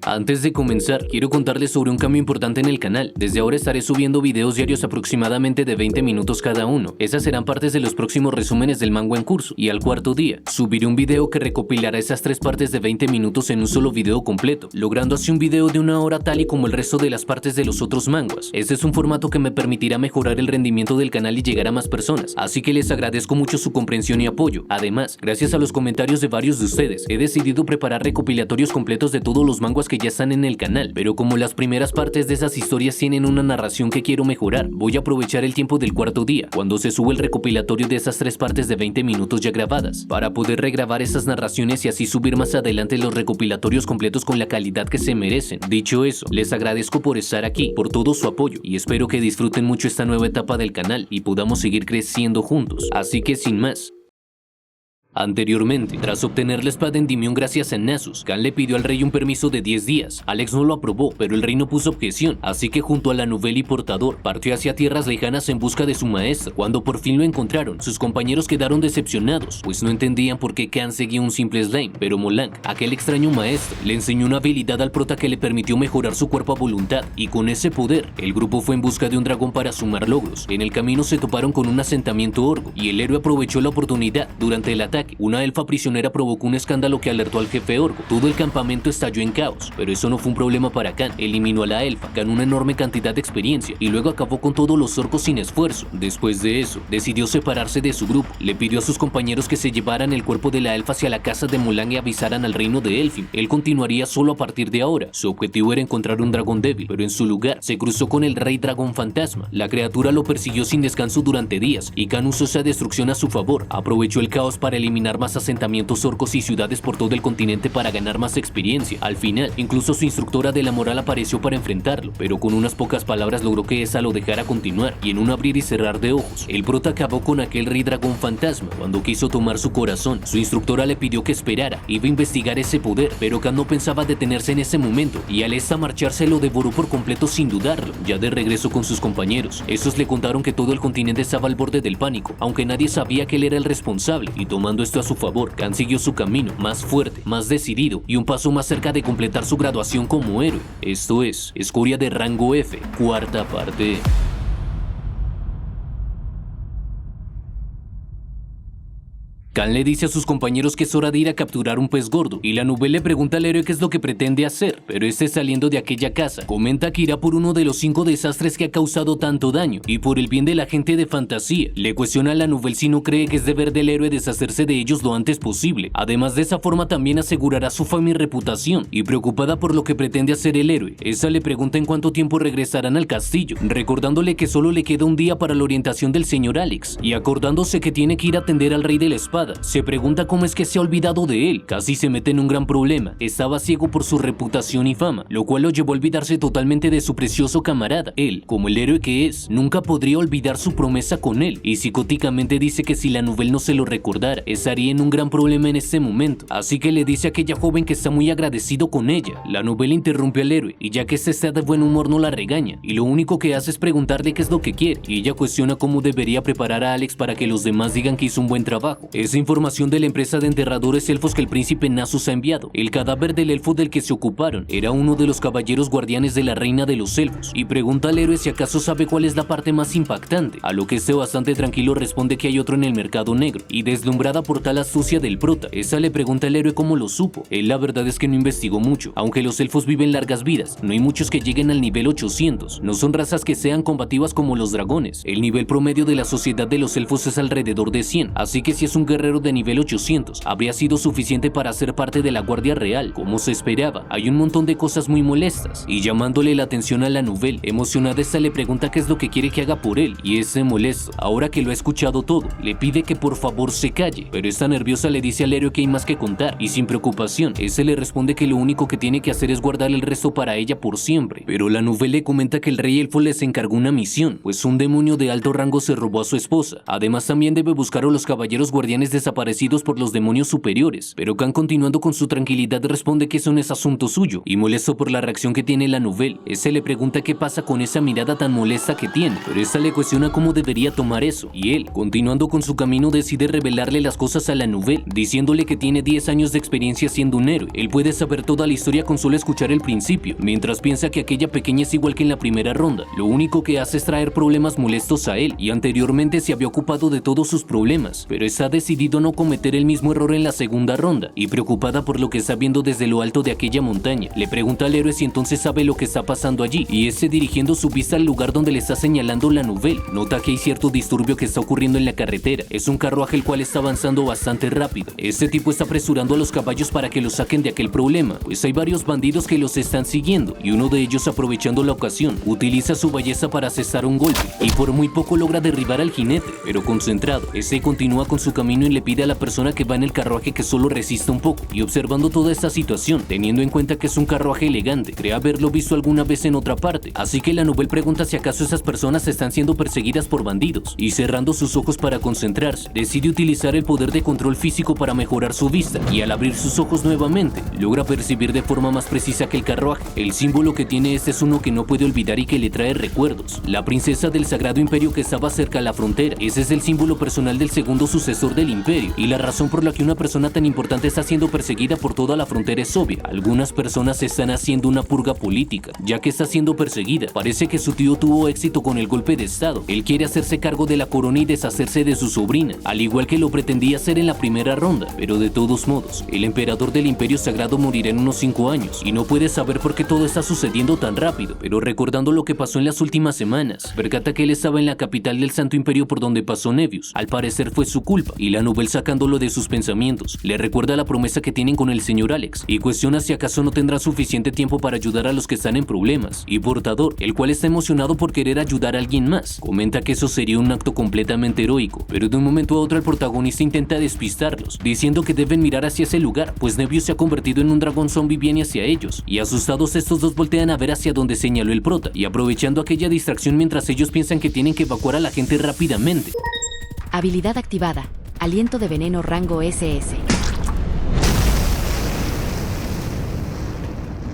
Antes de comenzar, quiero contarles sobre un cambio importante en el canal. Desde ahora estaré subiendo videos diarios aproximadamente de 20 minutos cada uno. Esas serán partes de los próximos resúmenes del manga en curso. Y al cuarto día, subiré un video que recopilará esas 3 partes de 20 minutos en un solo video completo, logrando así un video de 1 hora tal y como el resto de las partes de los otros manguas. Este es un formato que me permitirá mejorar el rendimiento del canal y llegar a más personas, así que les agradezco mucho su comprensión y apoyo. Además, gracias a los comentarios de varios de ustedes, he decidido preparar recopilatorios completos de todos los manguas que ya están en el canal, pero como las primeras partes de esas historias tienen una narración que quiero mejorar, voy a aprovechar el tiempo del cuarto día, cuando se sube el recopilatorio de esas 3 partes de 20 minutos ya grabadas, para poder regrabar esas narraciones y así subir más adelante los recopilatorios completos con la calidad que se merecen. Dicho eso, les agradezco por estar aquí, por todo su apoyo, y espero que disfruten mucho esta nueva etapa del canal y podamos seguir creciendo juntos. Así que sin más. Anteriormente, tras obtener la espada Endymion gracias a Nasus, Khan le pidió al rey un permiso de 10 días. Alex no lo aprobó, pero el rey no puso objeción, así que junto a la Nouvelle y Portador, partió hacia tierras lejanas en busca de su maestro. Cuando por fin lo encontraron, sus compañeros quedaron decepcionados, pues no entendían por qué Khan seguía un simple slime, pero Molang, aquel extraño maestro, le enseñó una habilidad al prota que le permitió mejorar su cuerpo a voluntad, y con ese poder, el grupo fue en busca de un dragón para sumar logros. En el camino se toparon con un asentamiento orco, y el héroe aprovechó la oportunidad. Durante el ataque, una elfa prisionera provocó un escándalo que alertó al jefe orco. Todo el campamento estalló en caos, pero eso no fue un problema para Khan. Eliminó a la elfa, ganó una enorme cantidad de experiencia y luego acabó con todos los orcos sin esfuerzo. Después de eso, decidió separarse de su grupo. Le pidió a sus compañeros que se llevaran el cuerpo de la elfa hacia la casa de Molang y avisaran al reino de Elfim. Él continuaría solo a partir de ahora. Su objetivo era encontrar un dragón débil, pero en su lugar se cruzó con el rey dragón fantasma. La criatura lo persiguió sin descanso durante días y Khan usó esa destrucción a su favor. Aprovechó el caos para eliminar más asentamientos orcos y ciudades por todo el continente para ganar más experiencia. Al final, incluso su instructora de la moral apareció para enfrentarlo, pero con unas pocas palabras logró que esa lo dejara continuar, y en un abrir y cerrar de ojos, el prota acabó con aquel rey dragón fantasma. Cuando quiso tomar su corazón, su instructora le pidió que esperara, iba a investigar ese poder, pero Khan no pensaba detenerse en ese momento, y al esta marcharse lo devoró por completo sin dudarlo. Ya de regreso con sus compañeros, estos le contaron que todo el continente estaba al borde del pánico, aunque nadie sabía que él era el responsable, y tomando esto a su favor, Khan siguió su camino, más fuerte, más decidido y un paso más cerca de completar su graduación como héroe. Esto es Escoria de Rango F, cuarta parte. Khan le dice a sus compañeros que es hora de ir a capturar un pez gordo, y la Nouvelle le pregunta al héroe qué es lo que pretende hacer, pero este saliendo de aquella casa, comenta que irá por uno de los 5 desastres que ha causado tanto daño, y por el bien de la gente de fantasía. Le cuestiona a la Nouvelle si no cree que es deber del héroe deshacerse de ellos lo antes posible. Además, de esa forma también asegurará su fama y reputación, y preocupada por lo que pretende hacer el héroe, esa le pregunta en cuánto tiempo regresarán al castillo, recordándole que solo le queda un día para la orientación del señor Alex, y acordándose que tiene que ir a atender al rey de la espada. Se pregunta cómo es que se ha olvidado de él. Casi se mete en un gran problema. Estaba ciego por su reputación y fama, lo cual lo llevó a olvidarse totalmente de su precioso camarada. Él, como el héroe que es, nunca podría olvidar su promesa con él, y psicóticamente dice que si la Nouvelle no se lo recordara, estaría en un gran problema en este momento. Así que le dice a aquella joven que está muy agradecido con ella. La Nouvelle interrumpe al héroe, y ya que este está de buen humor no la regaña, y lo único que hace es preguntarle qué es lo que quiere, y ella cuestiona cómo debería preparar a Alex para que los demás digan que hizo un buen trabajo. Esa información de la empresa de enterradores elfos que el príncipe Nasus ha enviado. El cadáver del elfo del que se ocuparon era uno de los caballeros guardianes de la reina de los elfos, y pregunta al héroe si acaso sabe cuál es la parte más impactante, a lo que este bastante tranquilo responde que hay otro en el mercado negro, y deslumbrada por tal astucia del prota, esa le pregunta al héroe cómo lo supo. Él la verdad es que no investigó mucho, aunque los elfos viven largas vidas, no hay muchos que lleguen al nivel 800, no son razas que sean combativas como los dragones. El nivel promedio de la sociedad de los elfos es alrededor de 100, así que si es un guerrero de nivel 800, habría sido suficiente para ser parte de la Guardia Real. Como se esperaba, hay un montón de cosas muy molestas, y llamándole la atención a la Nouvelle, emocionada esta le pregunta qué es lo que quiere que haga por él, y ese molesto, ahora que lo ha escuchado todo, le pide que por favor se calle, pero esta nerviosa le dice al héroe que hay más que contar, y sin preocupación, ese le responde que lo único que tiene que hacer es guardar el resto para ella por siempre. Pero la Nouvelle le comenta que el rey elfo les encargó una misión, pues un demonio de alto rango se robó a su esposa. Además también debe buscar a los caballeros guardianes desaparecidos por los demonios superiores, pero Khan, continuando con su tranquilidad, responde que eso no es asunto suyo, y molesto por la reacción que tiene la Nouvelle, ese le pregunta qué pasa con esa mirada tan molesta que tiene, pero esta le cuestiona cómo debería tomar eso, y él, continuando con su camino, decide revelarle las cosas a la Nouvelle, diciéndole que tiene 10 años de experiencia siendo un héroe. Él puede saber toda la historia con solo escuchar el principio, mientras piensa que aquella pequeña es igual que en la primera ronda. Lo único que hace es traer problemas molestos a él, y anteriormente se había ocupado de todos sus problemas, pero está decidido a no cometer el mismo error en la segunda ronda, y preocupada por lo que está viendo desde lo alto de aquella montaña, le pregunta al héroe si entonces sabe lo que está pasando allí, y este, dirigiendo su vista al lugar donde le está señalando la Nouvelle, nota que hay cierto disturbio que está ocurriendo en la carretera. Es un carruaje el cual está avanzando bastante rápido. Este tipo está apresurando a los caballos para que los saquen de aquel problema, pues hay varios bandidos que los están siguiendo, y uno de ellos, aprovechando la ocasión, utiliza su ballesta para cesar un golpe, y por muy poco logra derribar al jinete, pero concentrado, este continúa con su camino y le pide a la persona que va en el carruaje que solo resista un poco, y observando toda esta situación, teniendo en cuenta que es un carruaje elegante, cree haberlo visto alguna vez en otra parte, así que la Nouvelle pregunta si acaso esas personas están siendo perseguidas por bandidos, y cerrando sus ojos para concentrarse, decide utilizar el poder de control físico para mejorar su vista, y al abrir sus ojos nuevamente, logra percibir de forma más precisa que el carruaje. El símbolo que tiene este es uno que no puede olvidar y que le trae recuerdos. La princesa del Sagrado Imperio que estaba cerca a la frontera. Ese es el símbolo personal del segundo sucesor del imperio, y la razón por la que una persona tan importante está siendo perseguida por toda la frontera es obvia. Algunas personas están haciendo una purga política, ya que está siendo perseguida. Parece que su tío tuvo éxito con el golpe de estado. Él quiere hacerse cargo de la corona y deshacerse de su sobrina, al igual que lo pretendía hacer en la primera ronda, pero de todos modos, el emperador del Imperio Sagrado morirá en unos 5 años, y no puede saber por qué todo está sucediendo tan rápido, pero recordando lo que pasó en las últimas semanas, percata que él estaba en la capital del Santo Imperio por donde pasó Nevius. Al parecer fue su culpa, y la Nouvelle, sacándolo de sus pensamientos, le recuerda la promesa que tienen con el señor Alex, y cuestiona si acaso no tendrá suficiente tiempo para ayudar a los que están en problemas, y Portador, el cual está emocionado por querer ayudar a alguien más, comenta que eso sería un acto completamente heroico, pero de un momento a otro el protagonista intenta despistarlos, diciendo que deben mirar hacia ese lugar, pues Nevius se ha convertido en un dragón zombie y viene hacia ellos, y asustados estos dos voltean a ver hacia donde señaló el prota, y aprovechando aquella distracción mientras ellos piensan que tienen que evacuar a la gente rápidamente. Habilidad activada. Aliento de veneno rango SS.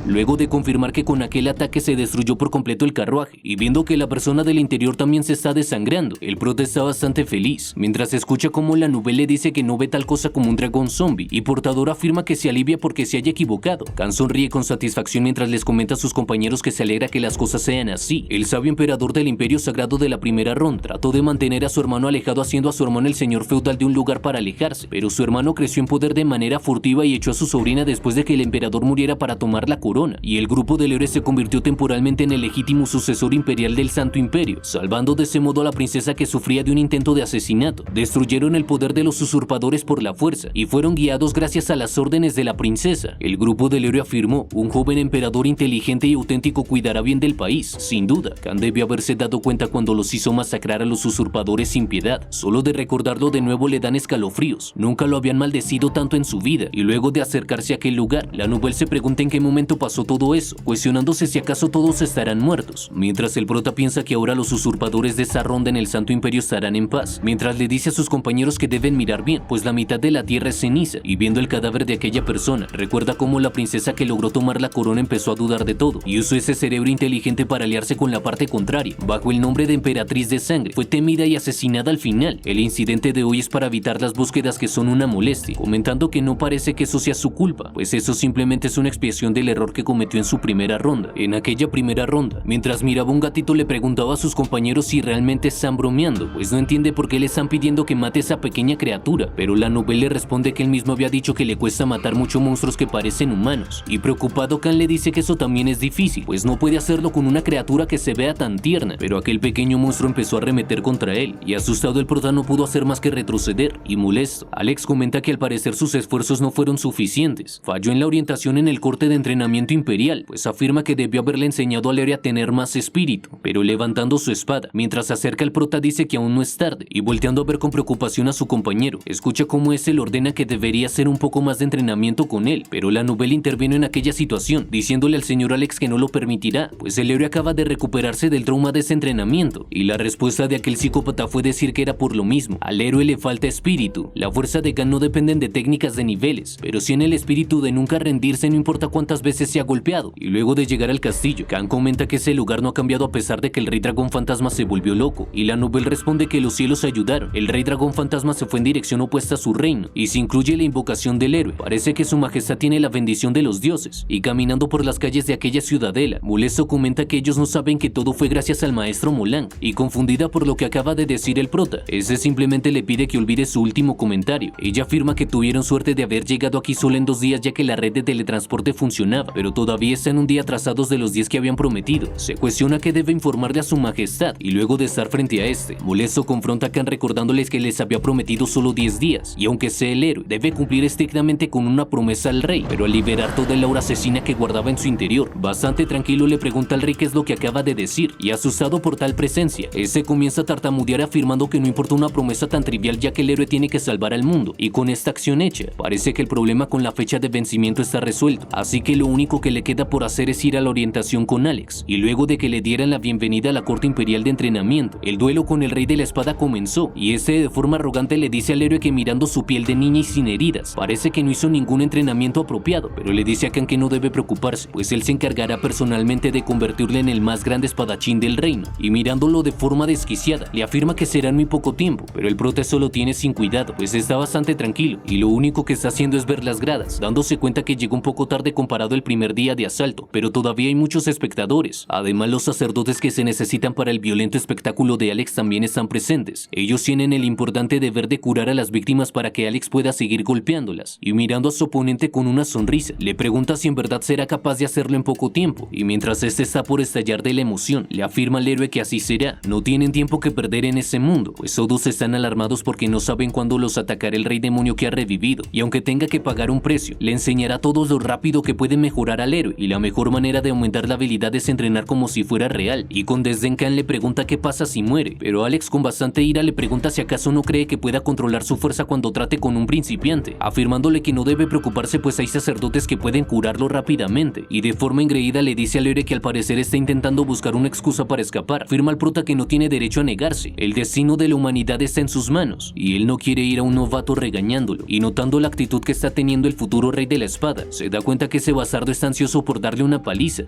Luego de confirmar que con aquel ataque se destruyó por completo el carruaje, y viendo que la persona del interior también se está desangrando, el prota está bastante feliz, mientras escucha cómo la Nouvelle le dice que no ve tal cosa como un dragón zombie, y Portador afirma que se alivia porque se haya equivocado. Khan sonríe con satisfacción mientras les comenta a sus compañeros que se alegra que las cosas sean así. El sabio emperador del Imperio Sagrado de la primera ronda trató de mantener a su hermano alejado, haciendo a su hermano el señor feudal de un lugar para alejarse, pero su hermano creció en poder de manera furtiva y echó a su sobrina después de que el emperador muriera para tomar la corona, y el grupo del héroe se convirtió temporalmente en el legítimo sucesor imperial del Santo Imperio, salvando de ese modo a la princesa que sufría de un intento de asesinato. Destruyeron el poder de los usurpadores por la fuerza y fueron guiados gracias a las órdenes de la princesa. El grupo del héroe afirmó: un joven emperador inteligente y auténtico cuidará bien del país. Sin duda, Khan debió haberse dado cuenta cuando los hizo masacrar a los usurpadores sin piedad. Solo de recordarlo de nuevo le dan escalofríos. Nunca lo habían maldecido tanto en su vida, y luego de acercarse a aquel lugar, la Nouvelle se pregunta en qué momento pasó todo eso, cuestionándose si acaso todos estarán muertos, mientras el prota piensa que ahora los usurpadores de esa ronda en el Santo Imperio estarán en paz, mientras le dice a sus compañeros que deben mirar bien, pues la mitad de la tierra es ceniza, y viendo el cadáver de aquella persona, recuerda cómo la princesa que logró tomar la corona empezó a dudar de todo, y usó ese cerebro inteligente para aliarse con la parte contraria, bajo el nombre de Emperatriz de Sangre. Fue temida y asesinada al final. El incidente de hoy es para evitar las búsquedas que son una molestia, comentando que no parece que eso sea su culpa, pues eso simplemente es una expiación del error que cometió en su primera ronda. En aquella primera ronda, mientras miraba un gatito, le preguntaba a sus compañeros si realmente están bromeando, pues no entiende por qué le están pidiendo que mate a esa pequeña criatura, pero la Nouvelle le responde que él mismo había dicho que le cuesta matar muchos monstruos que parecen humanos, y preocupado Khan le dice que eso también es difícil, pues no puede hacerlo con una criatura que se vea tan tierna, pero aquel pequeño monstruo empezó a arremeter contra él, y asustado el prota no pudo hacer más que retroceder, y molesto, Alex comenta que al parecer sus esfuerzos no fueron suficientes, falló en la orientación en el corte de entrenamiento entrenamiento imperial, pues afirma que debió haberle enseñado al héroe a tener más espíritu, pero levantando su espada. Mientras se acerca el prota dice que aún no es tarde, y volteando a ver con preocupación a su compañero, escucha cómo este le ordena que debería hacer un poco más de entrenamiento con él, pero la novela intervino en aquella situación, diciéndole al señor Alex que no lo permitirá, pues el héroe acaba de recuperarse del trauma de ese entrenamiento, y la respuesta de aquel psicópata fue decir que era por lo mismo. Al héroe le falta espíritu. La fuerza de Khan no dependen de técnicas de niveles, pero sí en el espíritu de nunca rendirse no importa cuántas veces se ha golpeado. Y luego de llegar al castillo, Khan comenta que ese lugar no ha cambiado a pesar de que el rey dragón fantasma se volvió loco, y la Nouvelle responde que los cielos ayudaron. El rey dragón fantasma se fue en dirección opuesta a su reino, y se incluye la invocación del héroe. Parece que su majestad tiene la bendición de los dioses, y caminando por las calles de aquella ciudadela, molesto comenta que ellos no saben que todo fue gracias al maestro Molang, y confundida por lo que acaba de decir el prota, ese simplemente le pide que olvide su último comentario. Ella afirma que tuvieron suerte de haber llegado aquí solo en 2 días ya que la red de teletransporte funcionaba, pero todavía están un día atrasados de los 10 que habían prometido. Se cuestiona que debe informarle a su majestad, y luego de estar frente a este, molesto confronta a Khan recordándoles que les había prometido solo 10 días, y aunque sea el héroe, debe cumplir estrictamente con una promesa al rey, pero al liberar toda el aura asesina que guardaba en su interior, bastante tranquilo le pregunta al rey qué es lo que acaba de decir, y asustado por tal presencia, este comienza a tartamudear afirmando que no importa una promesa tan trivial ya que el héroe tiene que salvar al mundo, y con esta acción hecha, parece que el problema con la fecha de vencimiento está resuelto, así que lo único que le queda por hacer es ir a la orientación con Alex, y luego de que le dieran la bienvenida a la corte imperial de entrenamiento, el duelo con el rey de la espada comenzó, y este de forma arrogante le dice al héroe que mirando su piel de niña y sin heridas, parece que no hizo ningún entrenamiento apropiado, pero le dice a Khan que no debe preocuparse, pues él se encargará personalmente de convertirle en el más grande espadachín del reino, y mirándolo de forma desquiciada, le afirma que será en muy poco tiempo, pero el prota solo tiene sin cuidado, pues está bastante tranquilo, y lo único que está haciendo es ver las gradas, dándose cuenta que llegó un poco tarde comparado al primer día de asalto, pero todavía hay muchos espectadores. Además, los sacerdotes que se necesitan para el violento espectáculo de Alex también están presentes. Ellos tienen el importante deber de curar a las víctimas para que Alex pueda seguir golpeándolas, y mirando a su oponente con una sonrisa, le pregunta si en verdad será capaz de hacerlo en poco tiempo, y mientras este está por estallar de la emoción, le afirma al héroe que así será. No tienen tiempo que perder en ese mundo, pues todos están alarmados porque no saben cuándo los atacará el rey demonio que ha revivido, y aunque tenga que pagar un precio, le enseñará a todos lo rápido que puede mejorar al héroe, y la mejor manera de aumentar la habilidad es entrenar como si fuera real, y con desdén Khan le pregunta qué pasa si muere, pero Alex con bastante ira le pregunta si acaso no cree que pueda controlar su fuerza cuando trate con un principiante, afirmándole que no debe preocuparse pues hay sacerdotes que pueden curarlo rápidamente, y de forma engreída le dice al héroe que al parecer está intentando buscar una excusa para escapar. Afirma al prota que no tiene derecho a negarse, el destino de la humanidad está en sus manos, y él no quiere ir a un novato regañándolo, y notando la actitud que está teniendo el futuro rey de la espada, se da cuenta que ese bastardo está ansioso por darle una paliza.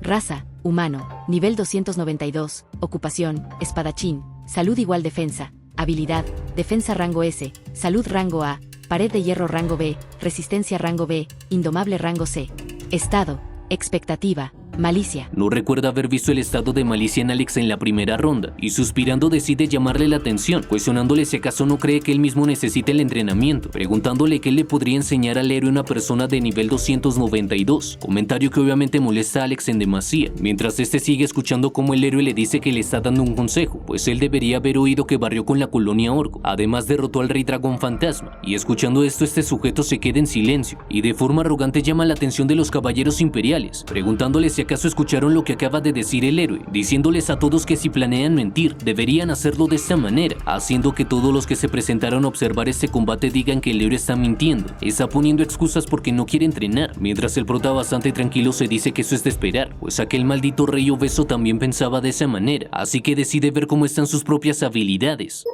Raza, humano, nivel 292, ocupación, espadachín, salud igual defensa, habilidad, defensa rango S, salud rango A, pared de hierro rango B, resistencia rango B, indomable rango C. Estado, expectativa, malicia. No recuerda haber visto el estado de malicia en Alex en la primera ronda, y suspirando decide llamarle la atención, cuestionándole si acaso no cree que él mismo necesite el entrenamiento, preguntándole qué le podría enseñar al héroe una persona de nivel 292, comentario que obviamente molesta a Alex en demasía, mientras este sigue escuchando cómo el héroe le dice que le está dando un consejo, pues él debería haber oído que barrió con la colonia Orco, además derrotó al rey dragón fantasma, y escuchando esto este sujeto se queda en silencio, y de forma arrogante llama la atención de los caballeros imperiales, preguntándole si acaso escucharon lo que acaba de decir el héroe, diciéndoles a todos que si planean mentir, deberían hacerlo de esta manera, haciendo que todos los que se presentaron a observar este combate digan que el héroe está mintiendo, está poniendo excusas porque no quiere entrenar, mientras el prota bastante tranquilo se dice que eso es de esperar, pues aquel maldito rey obeso también pensaba de esa manera, así que decide ver cómo están sus propias habilidades.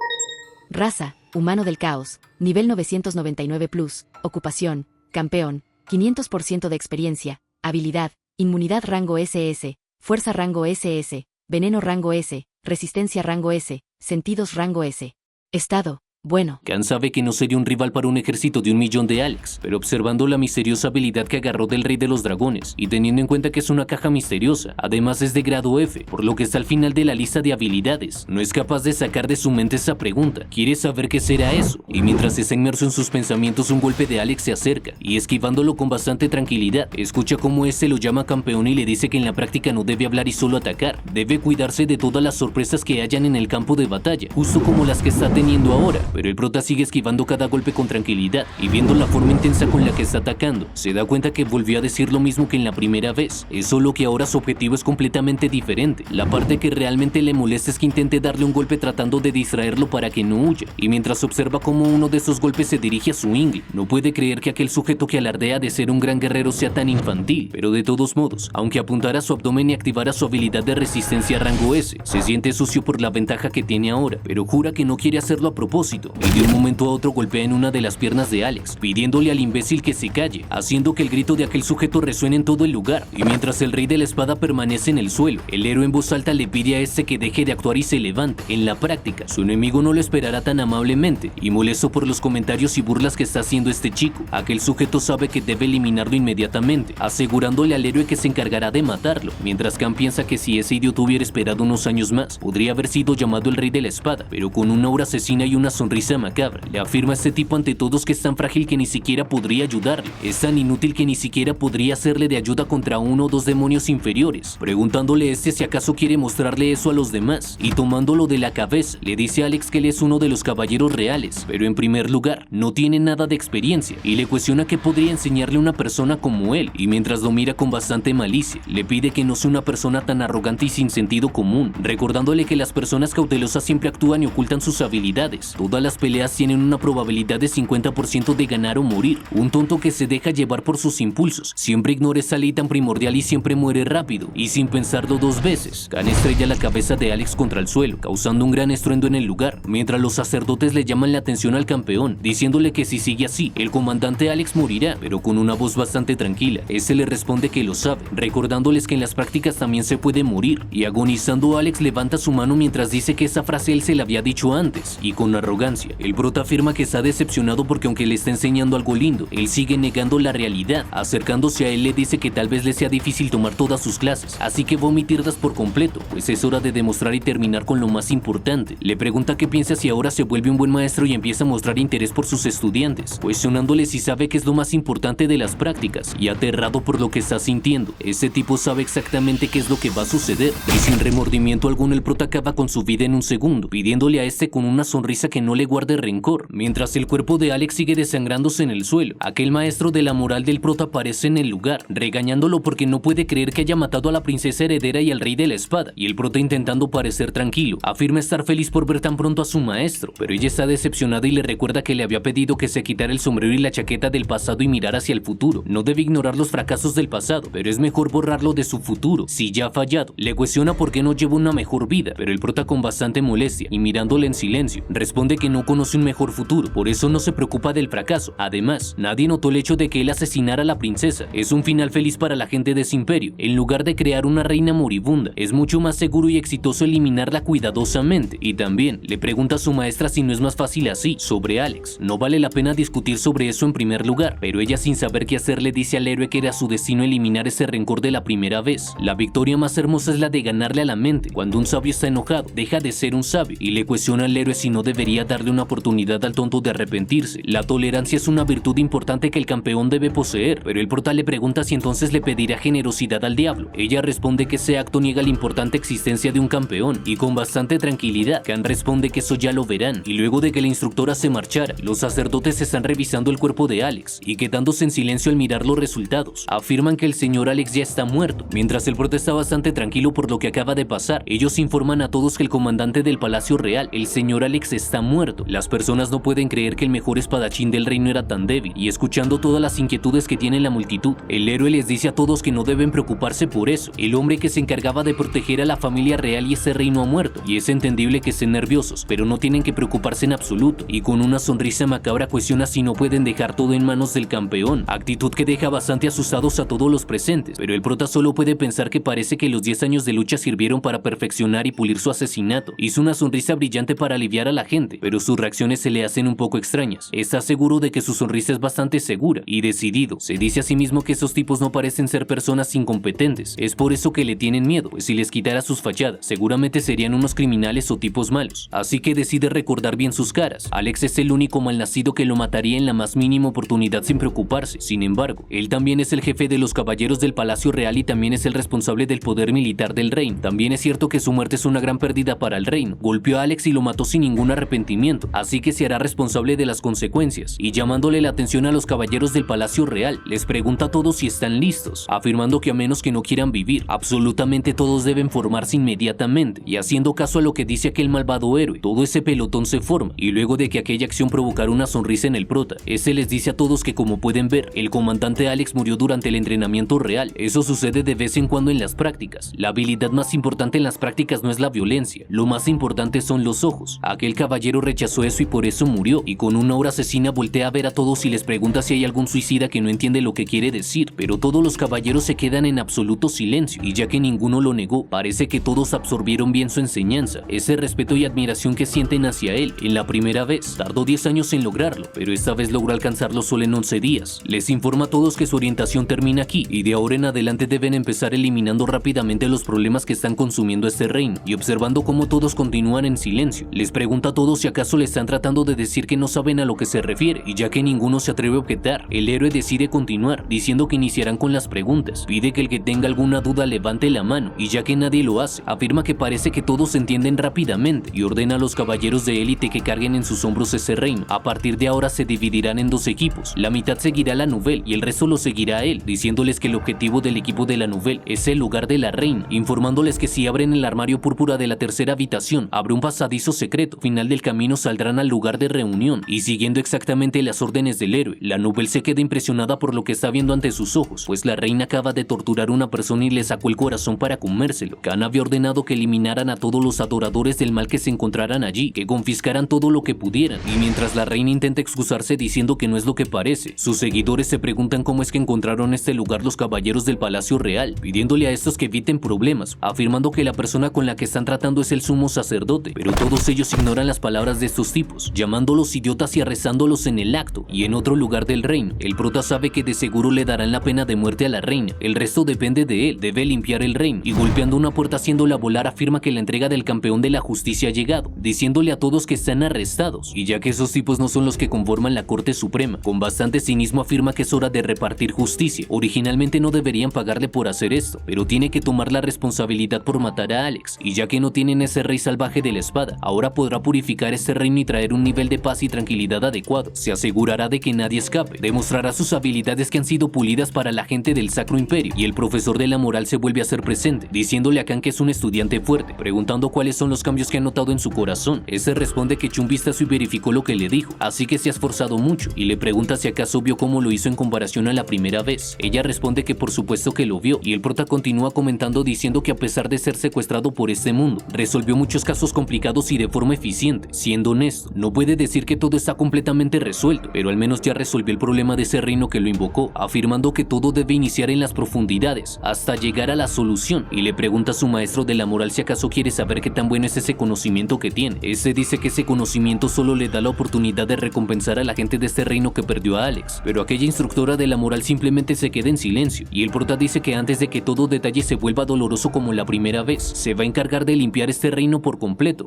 Raza, humano del caos, nivel 999 plus, ocupación, campeón, 500% de experiencia, habilidad, inmunidad rango SS, fuerza rango SS, veneno rango S, resistencia rango S, sentidos rango S. Estado, bueno. Khan sabe que no sería un rival para un ejército de 1.000.000 de Alex, pero observando la misteriosa habilidad que agarró del rey de los dragones, y teniendo en cuenta que es una caja misteriosa, además es de grado F, por lo que está al final de la lista de habilidades, no es capaz de sacar de su mente esa pregunta, quiere saber qué será eso, y mientras está inmerso en sus pensamientos un golpe de Alex se acerca, y esquivándolo con bastante tranquilidad, escucha cómo este lo llama campeón y le dice que en la práctica no debe hablar y solo atacar, debe cuidarse de todas las sorpresas que hayan en el campo de batalla, justo como las que está teniendo ahora, pero el prota sigue esquivando cada golpe con tranquilidad y viendo la forma intensa con la que está atacando, se da cuenta que volvió a decir lo mismo que en la primera vez, es solo que ahora su objetivo es completamente diferente. La parte que realmente le molesta es que intente darle un golpe tratando de distraerlo para que no huya, y mientras observa cómo uno de esos golpes se dirige a su ingle, no puede creer que aquel sujeto que alardea de ser un gran guerrero sea tan infantil, pero de todos modos, aunque apuntara a su abdomen y activara su habilidad de resistencia rango S, se siente sucio por la ventaja que tiene ahora, pero jura que no quiere hacerlo a propósito, y de un momento a otro golpea en una de las piernas de Alex, pidiéndole al imbécil que se calle, haciendo que el grito de aquel sujeto resuene en todo el lugar, y mientras el rey de la espada permanece en el suelo, el héroe en voz alta le pide a este que deje de actuar y se levante. En la práctica, su enemigo no lo esperará tan amablemente, y molesto por los comentarios y burlas que está haciendo este chico, aquel sujeto sabe que debe eliminarlo inmediatamente, asegurándole al héroe que se encargará de matarlo, mientras Khan piensa que si ese idiota hubiera esperado unos años más, podría haber sido llamado el rey de la espada, pero con una aura asesina y una sonrisa macabra, le afirma a este tipo ante todos que es tan frágil que ni siquiera podría ayudarle, es tan inútil que ni siquiera podría hacerle de ayuda contra uno o dos demonios inferiores, preguntándole si acaso quiere mostrarle eso a los demás, y tomándolo de la cabeza, le dice a Alex que él es uno de los caballeros reales, pero en primer lugar, no tiene nada de experiencia, y le cuestiona qué podría enseñarle a una persona como él, y mientras lo mira con bastante malicia, le pide que no sea una persona tan arrogante y sin sentido común, recordándole que las personas cautelosas siempre actúan y ocultan sus habilidades, todas las peleas tienen una probabilidad de 50% de ganar o morir, un tonto que se deja llevar por sus impulsos, siempre ignora esa ley tan primordial y siempre muere rápido, y sin pensarlo dos veces, Khan estrella la cabeza de Alex contra el suelo, causando un gran estruendo en el lugar, mientras los sacerdotes le llaman la atención al campeón, diciéndole que si sigue así, el comandante Alex morirá, pero con una voz bastante tranquila, ese le responde que lo sabe, recordándoles que en las prácticas también se puede morir, y agonizando Alex levanta su mano mientras dice que esa frase él se la había dicho antes, y con arrogancia, el prota afirma que está decepcionado porque aunque le está enseñando algo lindo, él sigue negando la realidad, acercándose a él le dice que tal vez le sea difícil tomar todas sus clases, así que va a omitirlas por completo, pues es hora de demostrar y terminar con lo más importante. Le pregunta qué piensa si ahora se vuelve un buen maestro y empieza a mostrar interés por sus estudiantes, cuestionándole si sabe que es lo más importante de las prácticas, y aterrado por lo que está sintiendo, ese tipo sabe exactamente qué es lo que va a suceder, y sin remordimiento alguno el prota acaba con su vida en un segundo, pidiéndole a este con una sonrisa que no le guarde rencor, mientras el cuerpo de Alex sigue desangrándose en el suelo. Aquel maestro de la moral del prota aparece en el lugar, regañándolo porque no puede creer que haya matado a la princesa heredera y al rey de la espada, y el prota intentando parecer tranquilo, afirma estar feliz por ver tan pronto a su maestro, pero ella está decepcionada y le recuerda que le había pedido que se quitara el sombrero y la chaqueta del pasado y mirara hacia el futuro. No debe ignorar los fracasos del pasado, pero es mejor borrarlo de su futuro, si ya ha fallado. Le cuestiona por qué no lleva una mejor vida, pero el prota con bastante molestia y mirándole en silencio, responde que no conoce un mejor futuro, por eso no se preocupa del fracaso. Además, nadie notó el hecho de que él asesinara a la princesa. Es un final feliz para la gente de ese imperio. En lugar de crear una reina moribunda, es mucho más seguro y exitoso eliminarla cuidadosamente. Y también le pregunta a su maestra si no es más fácil así, sobre Alex. No vale la pena discutir sobre eso en primer lugar, pero ella sin saber qué hacer le dice al héroe que era su destino eliminar ese rencor de la primera vez. La victoria más hermosa es la de ganarle a la mente. Cuando un sabio está enojado, deja de ser un sabio, y le cuestiona al héroe si no debería darle una oportunidad al tonto de arrepentirse. La tolerancia es una virtud importante que el campeón debe poseer, pero el prota le pregunta si entonces le pedirá generosidad al diablo. Ella responde que ese acto niega la importante existencia de un campeón, y con bastante tranquilidad, Khan responde que eso ya lo verán, y luego de que la instructora se marchara, los sacerdotes están revisando el cuerpo de Alex, y quedándose en silencio al mirar los resultados, afirman que el señor Alex ya está muerto. Mientras el prota está bastante tranquilo por lo que acaba de pasar, ellos informan a todos que el comandante del Palacio Real, el señor Alex, está muerto. Las personas no pueden creer que el mejor espadachín del reino era tan débil, y escuchando todas las inquietudes que tiene la multitud, el héroe les dice a todos que no deben preocuparse por eso. El hombre que se encargaba de proteger a la familia real y ese reino ha muerto, y es entendible que estén nerviosos, pero no tienen que preocuparse en absoluto, y con una sonrisa macabra cuestiona si no pueden dejar todo en manos del campeón, actitud que deja bastante asustados a todos los presentes, pero el prota solo puede pensar que parece que los 10 años de lucha sirvieron para perfeccionar y pulir su asesinato. Hizo una sonrisa brillante para aliviar a la gente, pero sus reacciones se le hacen un poco extrañas. Está seguro de que su sonrisa es bastante segura y decidido. Se dice a sí mismo que esos tipos no parecen ser personas incompetentes, es por eso que le tienen miedo, pues si les quitara sus fachadas, seguramente serían unos criminales o tipos malos, así que decide recordar bien sus caras. Alex es el único malnacido que lo mataría en la más mínima oportunidad sin preocuparse. Sin embargo, él también es el jefe de los caballeros del Palacio Real y también es el responsable del poder militar del reino. También es cierto que su muerte es una gran pérdida para el reino. Golpeó a Alex y lo mató sin ningún arrepentimiento. procedimiento, así que se hará responsable de las consecuencias. Y llamándole la atención a los caballeros del Palacio Real, les pregunta a todos si están listos, afirmando que a menos que no quieran vivir, absolutamente todos deben formarse inmediatamente. Y haciendo caso a lo que dice aquel malvado héroe, todo ese pelotón se forma, y luego de que aquella acción provocara una sonrisa en el prota, ese les dice a todos que, como pueden ver, el comandante Alex murió durante el entrenamiento real. Eso sucede de vez en cuando en las prácticas. La habilidad más importante en las prácticas no es la violencia, lo más importante son los ojos. Aquel caballero rechazó eso y por eso murió, y con una aura asesina voltea a ver a todos y les pregunta si hay algún suicida que no entiende lo que quiere decir, pero todos los caballeros se quedan en absoluto silencio, y ya que ninguno lo negó, parece que todos absorbieron bien su enseñanza. Ese respeto y admiración que sienten hacia él en la primera vez, tardó 10 años en lograrlo, pero esta vez logró alcanzarlo solo en 11 días. Les informa a todos que su orientación termina aquí, y de ahora en adelante deben empezar eliminando rápidamente los problemas que están consumiendo este reino, y observando cómo todos continúan en silencio. Les pregunta a todos si acaso le están tratando de decir que no saben a lo que se refiere, y ya que ninguno se atreve a objetar, el héroe decide continuar, diciendo que iniciarán con las preguntas. Pide que el que tenga alguna duda levante la mano, y ya que nadie lo hace, afirma que parece que todos se entienden rápidamente, y ordena a los caballeros de élite que carguen en sus hombros ese reino. A partir de ahora se dividirán en dos equipos, la mitad seguirá a la Nouvelle y el resto lo seguirá a él, diciéndoles que el objetivo del equipo de la Nouvelle es el lugar de la reina, informándoles que si abren el armario púrpura de la tercera habitación, habrá un pasadizo secreto, al final del camino saldrán al lugar de reunión, y siguiendo exactamente las órdenes del héroe, la Nouvelle se queda impresionada por lo que está viendo ante sus ojos, pues la reina acaba de torturar a una persona y le sacó el corazón para comérselo. Khan había ordenado que eliminaran a todos los adoradores del mal que se encontraran allí, que confiscaran todo lo que pudieran, y mientras la reina intenta excusarse diciendo que no es lo que parece, sus seguidores se preguntan cómo es que encontraron este lugar los caballeros del Palacio Real, pidiéndole a estos que eviten problemas, afirmando que la persona con la que están tratando es el sumo sacerdote, pero todos ellos ignoran las palabras de estos tipos, llamándolos idiotas y arrestándolos en el acto. Y en otro lugar del reino, el prota sabe que de seguro le darán la pena de muerte a la reina, el resto depende de él, debe limpiar el reino, y golpeando una puerta haciéndola volar afirma que la entrega del campeón de la justicia ha llegado, diciéndole a todos que están arrestados, y ya que esos tipos no son los que conforman la Corte Suprema, con bastante cinismo afirma que es hora de repartir justicia. Originalmente no deberían pagarle por hacer esto, pero tiene que tomar la responsabilidad por matar a Alex, y ya que no tienen ese rey salvaje de la espada, ahora podrá purificar este reino y traer un nivel de paz y tranquilidad adecuado. Se asegurará de que nadie escape, demostrará sus habilidades que han sido pulidas para la gente del Sacro Imperio, y el profesor de la moral se vuelve a hacer presente, diciéndole a Khan que es un estudiante fuerte, preguntando cuáles son los cambios que ha notado en su corazón. Este responde que echó un vistazo y verificó lo que le dijo, así que se ha esforzado mucho, y le pregunta si acaso vio cómo lo hizo en comparación a la primera vez. Ella responde que por supuesto que lo vio, y el prota continúa comentando diciendo que a pesar de ser secuestrado por este mundo, resolvió muchos casos complicados y de forma eficiente. Siendo honesto, no puede decir que todo está completamente resuelto, pero al menos ya resolvió el problema de ese reino que lo invocó, afirmando que todo debe iniciar en las profundidades, hasta llegar a la solución, y le pregunta a su maestro de la moral si acaso quiere saber qué tan bueno es ese conocimiento que tiene. Ese dice que ese conocimiento solo le da la oportunidad de recompensar a la gente de este reino que perdió a Alex, pero aquella instructora de la moral simplemente se queda en silencio, y el prota dice que antes de que todo detalle se vuelva doloroso como la primera vez, se va a encargar de limpiar este reino por completo.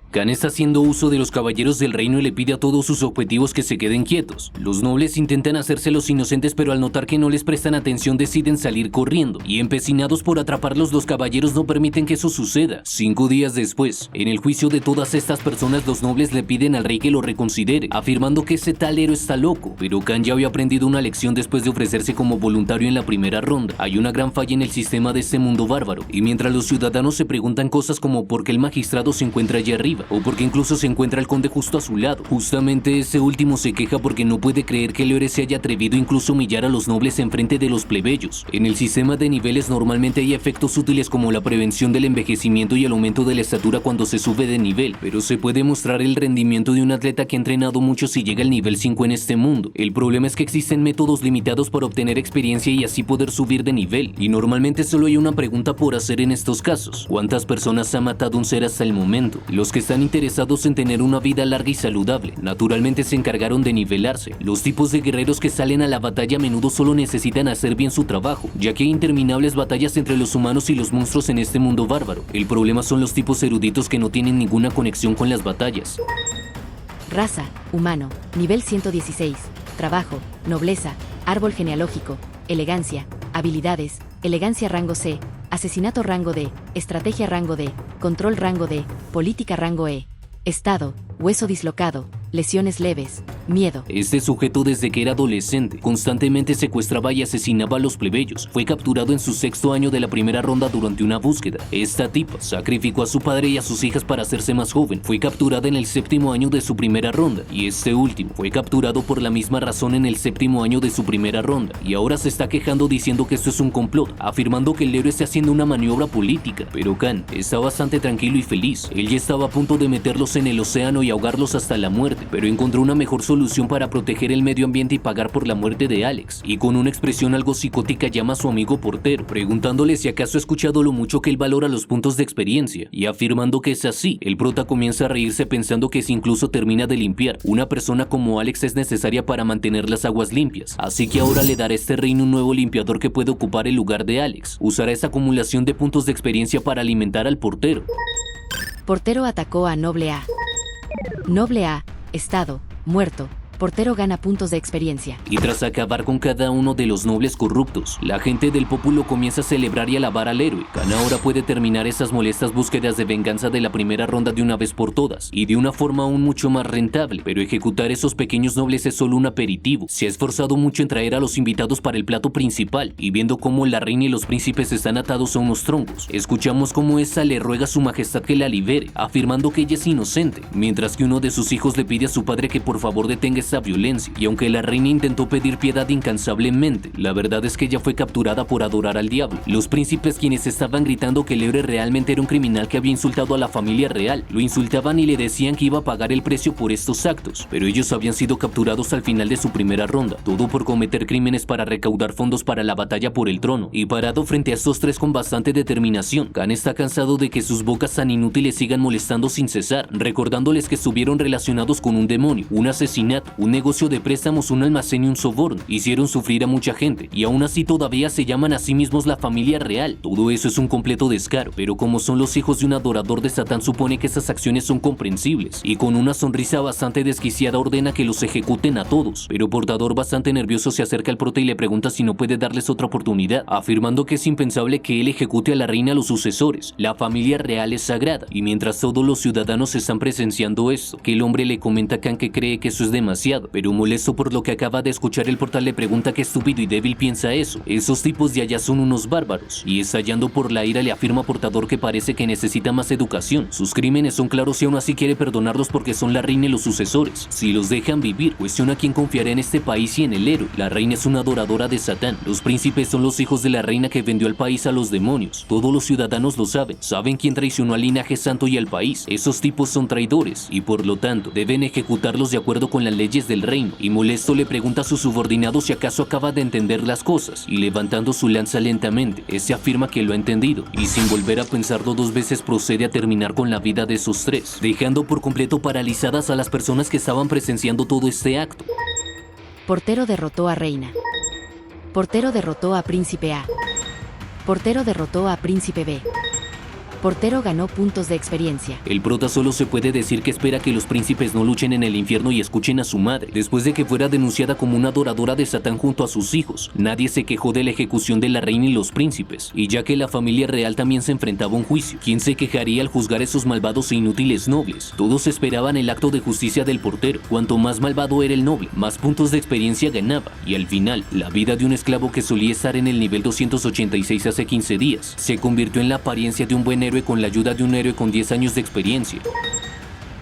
Khan está haciendo uso de los caballeros del reino y le pide a todos sus objetivos que se queden quietos. Los nobles intentan hacerse los inocentes, pero al notar que no les prestan atención deciden salir corriendo, y empecinados por atraparlos los caballeros no permiten que eso suceda. 5 días después, en el juicio de todas estas personas los nobles le piden al rey que lo reconsidere, afirmando que ese tal héroe está loco, pero Khan ya había aprendido una lección después de ofrecerse como voluntario en la primera ronda. Hay una gran falla en el sistema de este mundo bárbaro, y mientras los ciudadanos se preguntan cosas como por qué el magistrado se encuentra allí arriba, o porque incluso se encuentra el conde justo a su lado. Justamente ese último se queja porque no puede creer que el héroe se haya atrevido incluso a humillar a los nobles en frente de los plebeyos. En el sistema de niveles normalmente hay efectos útiles como la prevención del envejecimiento y el aumento de la estatura cuando se sube de nivel, pero se puede mostrar el rendimiento de un atleta que ha entrenado mucho si llega al nivel 5 en este mundo. El problema es que existen métodos limitados para obtener experiencia y así poder subir de nivel, y normalmente solo hay una pregunta por hacer en estos casos: ¿cuántas personas ha matado un ser hasta el momento? Los que están interesados en tener una vida larga y saludable naturalmente se encargaron de nivelarse. Los tipos de guerreros que salen a la batalla a menudo solo necesitan hacer bien su trabajo, ya que hay interminables batallas entre los humanos y los monstruos en este mundo bárbaro. El problema son los tipos eruditos que no tienen ninguna conexión con las batallas. Raza, humano, nivel 116. Trabajo, nobleza, árbol genealógico, elegancia, habilidades, elegancia rango C, asesinato rango D, estrategia rango D, control rango D, política rango E. Estado, hueso dislocado, lesiones leves, miedo. Este sujeto desde que era adolescente constantemente secuestraba y asesinaba a los plebeyos. Fue capturado en su 6º año de la primera ronda durante una búsqueda. Esta tipa sacrificó a su padre y a sus hijas para hacerse más joven. Fue capturada en el 7º año de su primera ronda y este último fue capturado por la misma razón en el 7º año de su primera ronda y ahora se está quejando diciendo que esto es un complot, afirmando que el héroe está haciendo una maniobra política. Pero Khan está bastante tranquilo y feliz. Él ya estaba a punto de meterlos en el océano y ahogarlos hasta la muerte, pero encontró una mejor solución para proteger el medio ambiente y pagar por la muerte de Alex, y con una expresión algo psicótica llama a su amigo portero, preguntándole si acaso ha escuchado lo mucho que él valora los puntos de experiencia, y afirmando que es así. El prota comienza a reírse pensando que si incluso termina de limpiar, una persona como Alex es necesaria para mantener las aguas limpias, así que ahora le dará a este reino un nuevo limpiador que puede ocupar el lugar de Alex. Usará esa acumulación de puntos de experiencia para alimentar al portero. Portero atacó a Noble A. Noble A, estado, muerto. Portero gana puntos de experiencia. Y tras acabar con cada uno de los nobles corruptos, la gente del pueblo comienza a celebrar y alabar al héroe. Khan ahora puede terminar esas molestas búsquedas de venganza de la primera ronda de una vez por todas, y de una forma aún mucho más rentable, pero ejecutar esos pequeños nobles es solo un aperitivo. Se ha esforzado mucho en traer a los invitados para el plato principal, y viendo cómo la reina y los príncipes están atados a unos troncos, escuchamos cómo esta le ruega a su majestad que la libere, afirmando que ella es inocente, mientras que uno de sus hijos le pide a su padre que por favor detenga esa violencia, y aunque la reina intentó pedir piedad incansablemente, la verdad es que ella fue capturada por adorar al diablo. Los príncipes, quienes estaban gritando que el héroe realmente era un criminal que había insultado a la familia real, lo insultaban y le decían que iba a pagar el precio por estos actos, pero ellos habían sido capturados al final de su primera ronda, todo por cometer crímenes para recaudar fondos para la batalla por el trono. Y parado frente a estos tres con bastante determinación, Khan está cansado de que sus bocas tan inútiles sigan molestando sin cesar, recordándoles que estuvieron relacionados con un demonio, un asesinato, un negocio de préstamos, un almacén y un soborno. Hicieron sufrir a mucha gente y aún así todavía se llaman a sí mismos la familia real. Todo eso es un completo descaro, pero como son los hijos de un adorador de Satán, supone que esas acciones son comprensibles, y con una sonrisa bastante desquiciada ordena que los ejecuten a todos. Pero Portador, bastante nervioso, se acerca al prota y le pregunta si no puede darles otra oportunidad, afirmando que es impensable que él ejecute a la reina, a los sucesores. La familia real es sagrada, y mientras todos los ciudadanos están presenciando esto, que el hombre le comenta a Khan que cree que eso es demasiado, pero molesto por lo que acaba de escuchar, el portal le pregunta qué estúpido y débil piensa eso. Esos tipos de allá son unos bárbaros, y estallando por la ira le afirma a Portador que parece que necesita más educación. Sus crímenes son claros y aún así quiere perdonarlos porque son la reina y los sucesores. Si los dejan vivir, cuestiona quién confiará en este país y en el héroe. La reina es una adoradora de Satán. Los príncipes son los hijos de la reina que vendió al país a los demonios. Todos los ciudadanos lo saben. Saben quién traicionó al linaje santo y al país. Esos tipos son traidores y por lo tanto deben ejecutarlos de acuerdo con las leyes del reino. Y molesto le pregunta a su subordinado si acaso acaba de entender las cosas, y levantando su lanza lentamente, este afirma que lo ha entendido, y sin volver a pensarlo dos veces procede a terminar con la vida de esos tres, dejando por completo paralizadas a las personas que estaban presenciando todo este acto. Portero derrotó a Reina. Portero derrotó a Príncipe A. Portero derrotó a Príncipe B. Portero ganó puntos de experiencia. El prota solo se puede decir que espera que los príncipes no luchen en el infierno y escuchen a su madre. Después de que fuera denunciada como una adoradora de Satán junto a sus hijos, nadie se quejó de la ejecución de la reina y los príncipes. Y ya que la familia real también se enfrentaba a un juicio, ¿quién se quejaría al juzgar a esos malvados e inútiles nobles? Todos esperaban el acto de justicia del portero. Cuanto más malvado era el noble, más puntos de experiencia ganaba. Y al final, la vida de un esclavo que solía estar en el nivel 286 hace 15 días, se convirtió en la apariencia de un buen héroe con la ayuda de un héroe con 10 años de experiencia.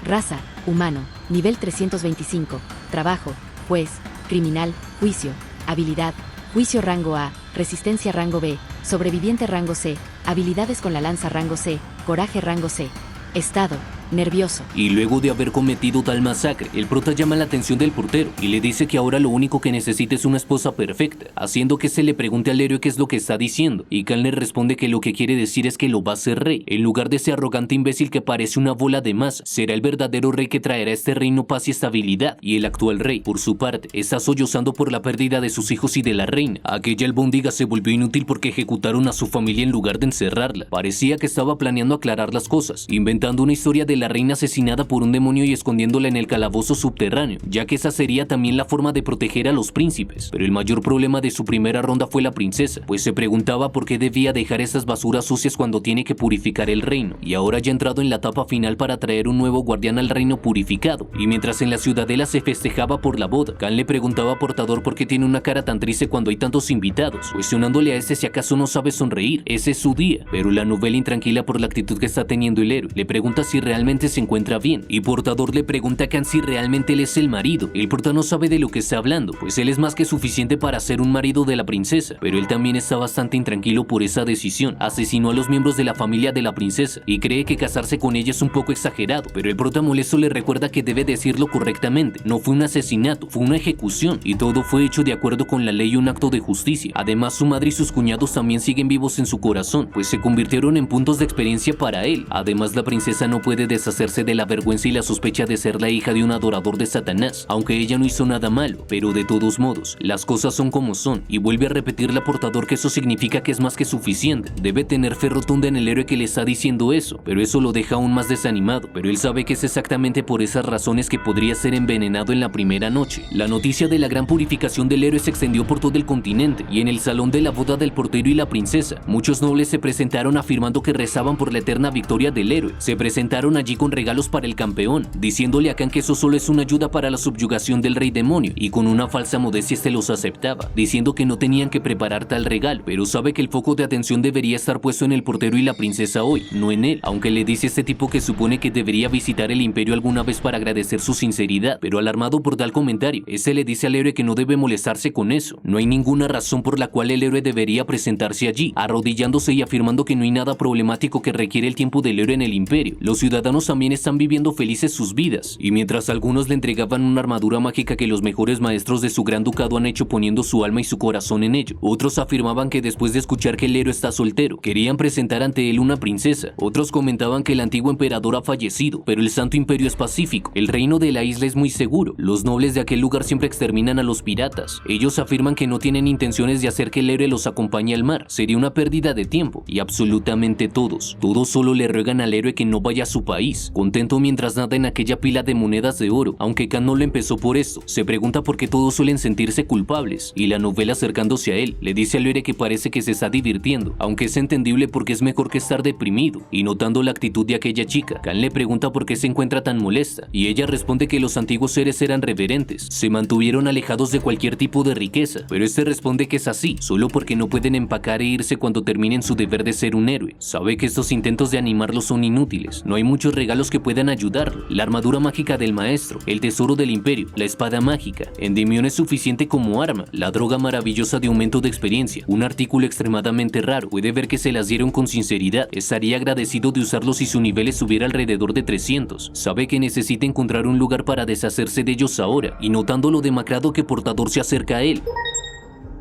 Raza, humano, nivel 325, trabajo, juez, criminal, juicio, habilidad, juicio rango A, resistencia rango B, sobreviviente rango C, habilidades con la lanza rango C, coraje rango C, estado, nervioso. Y luego de haber cometido tal masacre, el prota llama la atención del portero y le dice que ahora lo único que necesita es una esposa perfecta, haciendo que se le pregunte al héroe qué es lo que está diciendo, y Khan le responde que lo que quiere decir es que lo va a hacer rey, en lugar de ese arrogante imbécil que parece una bola de masa. Será el verdadero rey que traerá a este reino paz y estabilidad, y el actual rey, por su parte, está sollozando por la pérdida de sus hijos y de la reina. Aquella albóndiga se volvió inútil porque ejecutaron a su familia en lugar de encerrarla. Parecía que estaba planeando aclarar las cosas, inventando una historia de de la reina asesinada por un demonio y escondiéndola en el calabozo subterráneo, ya que esa sería también la forma de proteger a los príncipes. Pero el mayor problema de su primera ronda fue la princesa, pues se preguntaba por qué debía dejar esas basuras sucias cuando tiene que purificar el reino, y ahora ya ha entrado en la etapa final para traer un nuevo guardián al reino purificado. Y mientras en la ciudadela se festejaba por la boda, Khan le preguntaba a Portador por qué tiene una cara tan triste cuando hay tantos invitados, cuestionándole a este si acaso no sabe sonreír. Ese es su día. Pero la novela, intranquila por la actitud que está teniendo el héroe, le pregunta si realmente se encuentra bien, y Portador le pregunta a Khan si realmente él es el marido. El prota no sabe de lo que está hablando, pues él es más que suficiente para ser un marido de la princesa, pero él también está bastante intranquilo por esa decisión. Asesinó a los miembros de la familia de la princesa y cree que casarse con ella es un poco exagerado, pero el prota molesto le recuerda que debe decirlo correctamente. No fue un asesinato, fue una ejecución, y todo fue hecho de acuerdo con la ley y un acto de justicia. Además, su madre y sus cuñados también siguen vivos en su corazón, pues se convirtieron en puntos de experiencia para él. Además, la princesa no puede deshacerse de la vergüenza y la sospecha de ser la hija de un adorador de Satanás, aunque ella no hizo nada malo, pero de todos modos, las cosas son como son, y vuelve a repetirle a Portador que eso significa que es más que suficiente. Debe tener fe rotunda en el héroe que le está diciendo eso, pero eso lo deja aún más desanimado, pero él sabe que es exactamente por esas razones que podría ser envenenado en la primera noche. La noticia de la gran purificación del héroe se extendió por todo el continente, y en el salón de la boda del portero y la princesa, muchos nobles se presentaron afirmando que rezaban por la eterna victoria del héroe. Se presentaron allí con regalos para el campeón, diciéndole a Khan que eso solo es una ayuda para la subyugación del rey demonio, y con una falsa modestia este los aceptaba, diciendo que no tenían que preparar tal regalo, pero sabe que el foco de atención debería estar puesto en el portero y la princesa hoy, no en él, aunque le dice a este tipo que supone que debería visitar el imperio alguna vez para agradecer su sinceridad, pero alarmado por tal comentario, este le dice al héroe que no debe molestarse con eso. No hay ninguna razón por la cual el héroe debería presentarse allí, arrodillándose y afirmando que no hay nada problemático que requiere el tiempo del héroe en el imperio. Los ciudadanos también están viviendo felices sus vidas, y mientras algunos le entregaban una armadura mágica que los mejores maestros de su gran ducado han hecho poniendo su alma y su corazón en ello, otros afirmaban que después de escuchar que el héroe está soltero, querían presentar ante él una princesa. Otros comentaban que el antiguo emperador ha fallecido, pero el Santo Imperio es pacífico, el reino de la isla es muy seguro, los nobles de aquel lugar siempre exterminan a los piratas. Ellos afirman que no tienen intenciones de hacer que el héroe los acompañe al mar, sería una pérdida de tiempo, y absolutamente todos solo le ruegan al héroe que no vaya a su país, contento mientras nada en aquella pila de monedas de oro. Aunque Khan no lo empezó por esto, se pregunta por qué todos suelen sentirse culpables, y la novela, acercándose a él, le dice al héroe que parece que se está divirtiendo, aunque es entendible porque es mejor que estar deprimido. Y notando la actitud de aquella chica, Khan le pregunta por qué se encuentra tan molesta, y ella responde que los antiguos seres eran reverentes, se mantuvieron alejados de cualquier tipo de riqueza, pero este responde que es así, solo porque no pueden empacar e irse cuando terminen su deber de ser un héroe. Sabe que estos intentos de animarlo son inútiles, no hay muchos regalos que puedan ayudarlo. La armadura mágica del maestro, el tesoro del imperio, la espada mágica, Endymion es suficiente como arma, la droga maravillosa de aumento de experiencia, un artículo extremadamente raro, puede ver que se las dieron con sinceridad, estaría agradecido de usarlos si su nivel estuviera alrededor de 300, sabe que necesita encontrar un lugar para deshacerse de ellos ahora, y notando lo demacrado que Portador se acerca a él.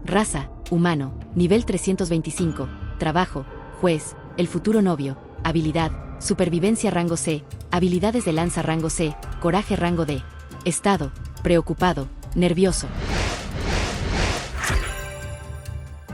Raza, humano, nivel 325, trabajo, juez, el futuro novio, habilidad, supervivencia rango C, habilidades de lanza rango C, coraje rango D, estado, preocupado, nervioso.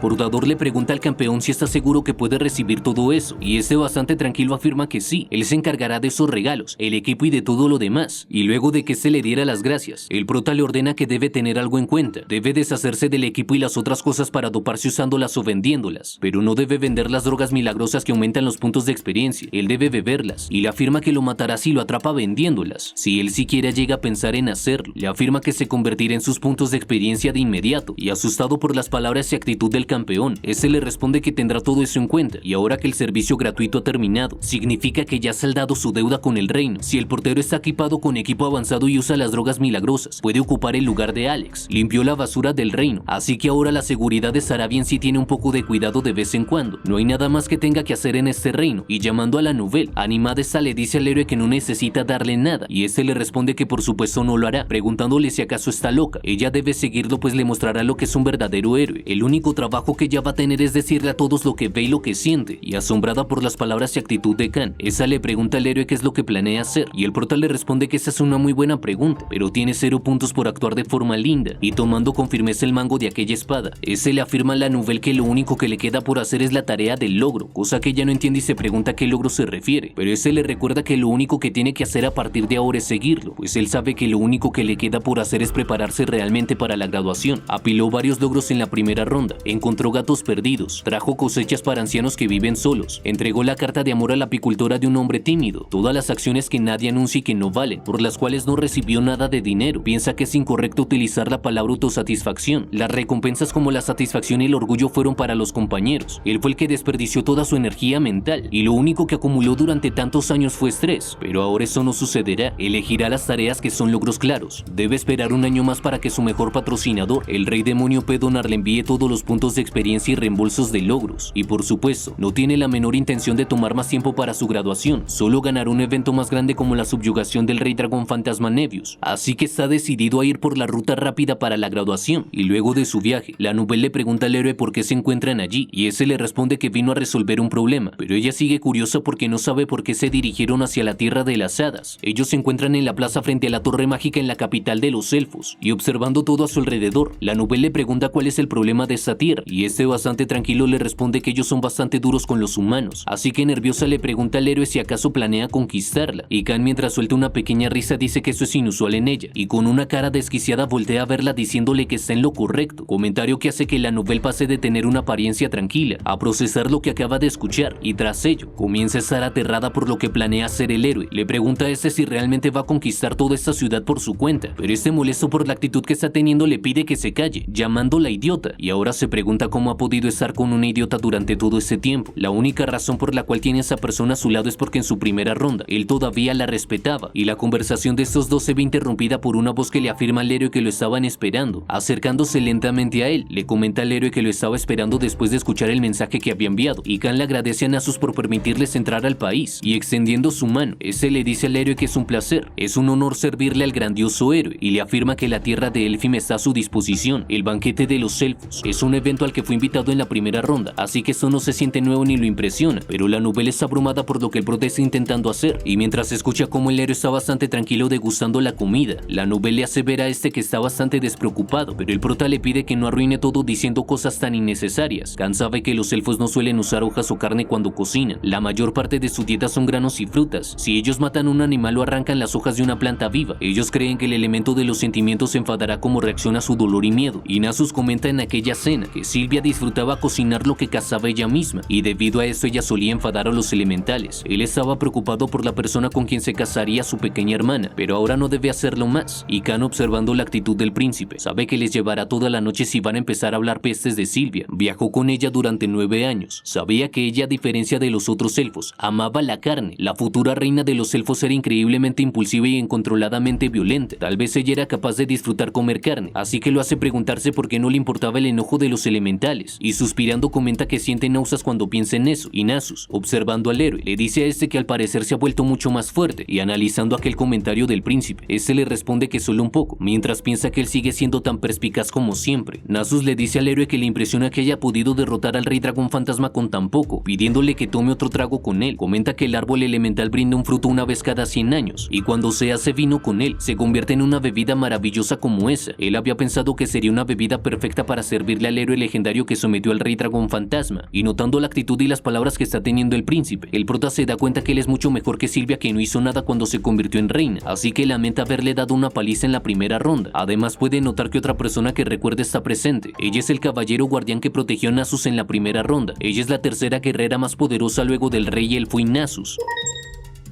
Portador le pregunta al campeón si está seguro que puede recibir todo eso, y este bastante tranquilo afirma que sí, él se encargará de esos regalos, el equipo y de todo lo demás. Y luego de que se le diera las gracias, el prota le ordena que debe tener algo en cuenta, debe deshacerse del equipo y las otras cosas para doparse usándolas o vendiéndolas, pero no debe vender las drogas milagrosas que aumentan los puntos de experiencia, él debe beberlas, y le afirma que lo matará si lo atrapa vendiéndolas. Si él siquiera llega a pensar en hacerlo, le afirma que se convertirá en sus puntos de experiencia de inmediato, y asustado por las palabras y actitud del campeón, este le responde que tendrá todo eso en cuenta, y ahora que el servicio gratuito ha terminado, significa que ya ha saldado su deuda con el reino. Si el portero está equipado con equipo avanzado y usa las drogas milagrosas, puede ocupar el lugar de Alex, limpió la basura del reino, así que ahora la seguridad estará bien si tiene un poco de cuidado de vez en cuando. No hay nada más que tenga que hacer en este reino, y llamando a la novela, animada esta le dice al héroe que no necesita darle nada, y este le responde que por supuesto no lo hará, preguntándole si acaso está loca. Ella debe seguirlo pues le mostrará lo que es un verdadero héroe. El único trabajo trabajo que ella va a tener es decirle a todos lo que ve y lo que siente. Y asombrada por las palabras y actitud de Kan, esa le pregunta al héroe qué es lo que planea hacer, y el prota le responde que esa es una muy buena pregunta, pero tiene 0 puntos por actuar de forma linda, y tomando con firmeza el mango de aquella espada. Ese le afirma a la Nouvelle que lo único que le queda por hacer es la tarea del logro, cosa que ella no entiende y se pregunta a qué logro se refiere, pero ese le recuerda que lo único que tiene que hacer a partir de ahora es seguirlo, pues él sabe que lo único que le queda por hacer es prepararse realmente para la graduación. Apiló varios logros en la primera ronda, encontró gatos perdidos, trajo cosechas para ancianos que viven solos, entregó la carta de amor a la apicultora de un hombre tímido, todas las acciones que nadie anuncia y que no valen, por las cuales no recibió nada de dinero. Piensa que es incorrecto utilizar la palabra autosatisfacción. Las recompensas como la satisfacción y el orgullo fueron para los compañeros. Él fue el que desperdició toda su energía mental, y lo único que acumuló durante tantos años fue estrés. Pero ahora eso no sucederá. Elegirá las tareas que son logros claros. Debe esperar un año más para que su mejor patrocinador, el rey demonio Pedonar, le envíe todos los puntos de experiencia y reembolsos de logros. Y por supuesto, no tiene la menor intención de tomar más tiempo para su graduación, solo ganar un evento más grande como la subyugación del rey dragón fantasma Nebius. Así que está decidido a ir por la ruta rápida para la graduación. Y luego de su viaje, la Nouvelle le pregunta al héroe por qué se encuentran allí, y ese le responde que vino a resolver un problema, pero ella sigue curiosa porque no sabe por qué se dirigieron hacia la tierra de las hadas. Ellos se encuentran en la plaza frente a la torre mágica en la capital de los elfos, y observando todo a su alrededor, la Nouvelle le pregunta cuál es el problema de esta tierra, y este bastante tranquilo le responde que ellos son bastante duros con los humanos, así que nerviosa le pregunta al héroe si acaso planea conquistarla, y Kan, mientras suelta una pequeña risa, dice que eso es inusual en ella, y con una cara desquiciada voltea a verla diciéndole que está en lo correcto, comentario que hace que la Nouvelle pase de tener una apariencia tranquila a procesar lo que acaba de escuchar, y tras ello comienza a estar aterrada por lo que planea hacer el héroe. Le pregunta a este si realmente va a conquistar toda esta ciudad por su cuenta, pero este, molesto por la actitud que está teniendo, le pide que se calle, llamándola idiota, y ahora se pregunta cómo ha podido estar con una idiota durante todo ese tiempo. La única razón por la cual tiene a esa persona a su lado es porque en su primera ronda él todavía la respetaba, y la conversación de estos dos se ve interrumpida por una voz que le afirma al héroe que lo estaban esperando. Acercándose lentamente a él, le comenta al héroe que lo estaba esperando después de escuchar el mensaje que había enviado, y Kan le agradece a Nasus por permitirles entrar al país, y extendiendo su mano, ese le dice al héroe que es un placer, es un honor servirle al grandioso héroe, y le afirma que la tierra de Elfim está a su disposición. El banquete de los elfos es un evento al que fue invitado en la primera ronda, así que eso no se siente nuevo ni lo impresiona, pero la Nouvelle está abrumada por lo que el prota está intentando hacer, y mientras escucha cómo el héroe está bastante tranquilo degustando la comida, la Nouvelle le hace ver a este que está bastante despreocupado, pero el prota le pide que no arruine todo diciendo cosas tan innecesarias. Kan sabe que los elfos no suelen usar hojas o carne cuando cocinan, la mayor parte de su dieta son granos y frutas. Si ellos matan un animal o arrancan las hojas de una planta viva, ellos creen que el elemento de los sentimientos se enfadará como reacción a su dolor y miedo. Y Nasus comenta en aquella cena que Sylvia disfrutaba cocinar lo que cazaba ella misma, y debido a eso ella solía enfadar a los elementales. Él estaba preocupado por la persona con quien se casaría su pequeña hermana, pero ahora no debe hacerlo más. Y Kan, observando la actitud del príncipe, sabe que les llevará toda la noche si van a empezar a hablar pestes de Sylvia. Viajó con ella durante 9 años. Sabía que ella, a diferencia de los otros elfos, amaba la carne. La futura reina de los elfos era increíblemente impulsiva y incontroladamente violenta. Tal vez ella era capaz de disfrutar comer carne, así que lo hace preguntarse por qué no le importaba el enojo de los elementales, y suspirando comenta que siente náuseas cuando piensa en eso. Y Nasus, observando al héroe, le dice a este que al parecer se ha vuelto mucho más fuerte, y analizando aquel comentario del príncipe, este le responde que solo un poco, mientras piensa que él sigue siendo tan perspicaz como siempre. Nasus le dice al héroe que le impresiona que haya podido derrotar al rey dragón fantasma con tan poco, pidiéndole que tome otro trago con él. Comenta que el árbol elemental brinda un fruto una vez cada 100 años, y cuando se hace vino con él, se convierte en una bebida maravillosa como esa. Él había pensado que sería una bebida perfecta para servirle al héroe legendario que sometió al rey dragón fantasma, y notando la actitud y las palabras que está teniendo el príncipe, el prota se da cuenta que él es mucho mejor que Sylvia, que no hizo nada cuando se convirtió en reina, así que lamenta haberle dado una paliza en la primera ronda. Además puede notar que otra persona que recuerda está presente. Ella es el caballero guardián que protegió a Nasus en la primera ronda. Ella es la tercera guerrera más poderosa luego del rey elfo y Nasus.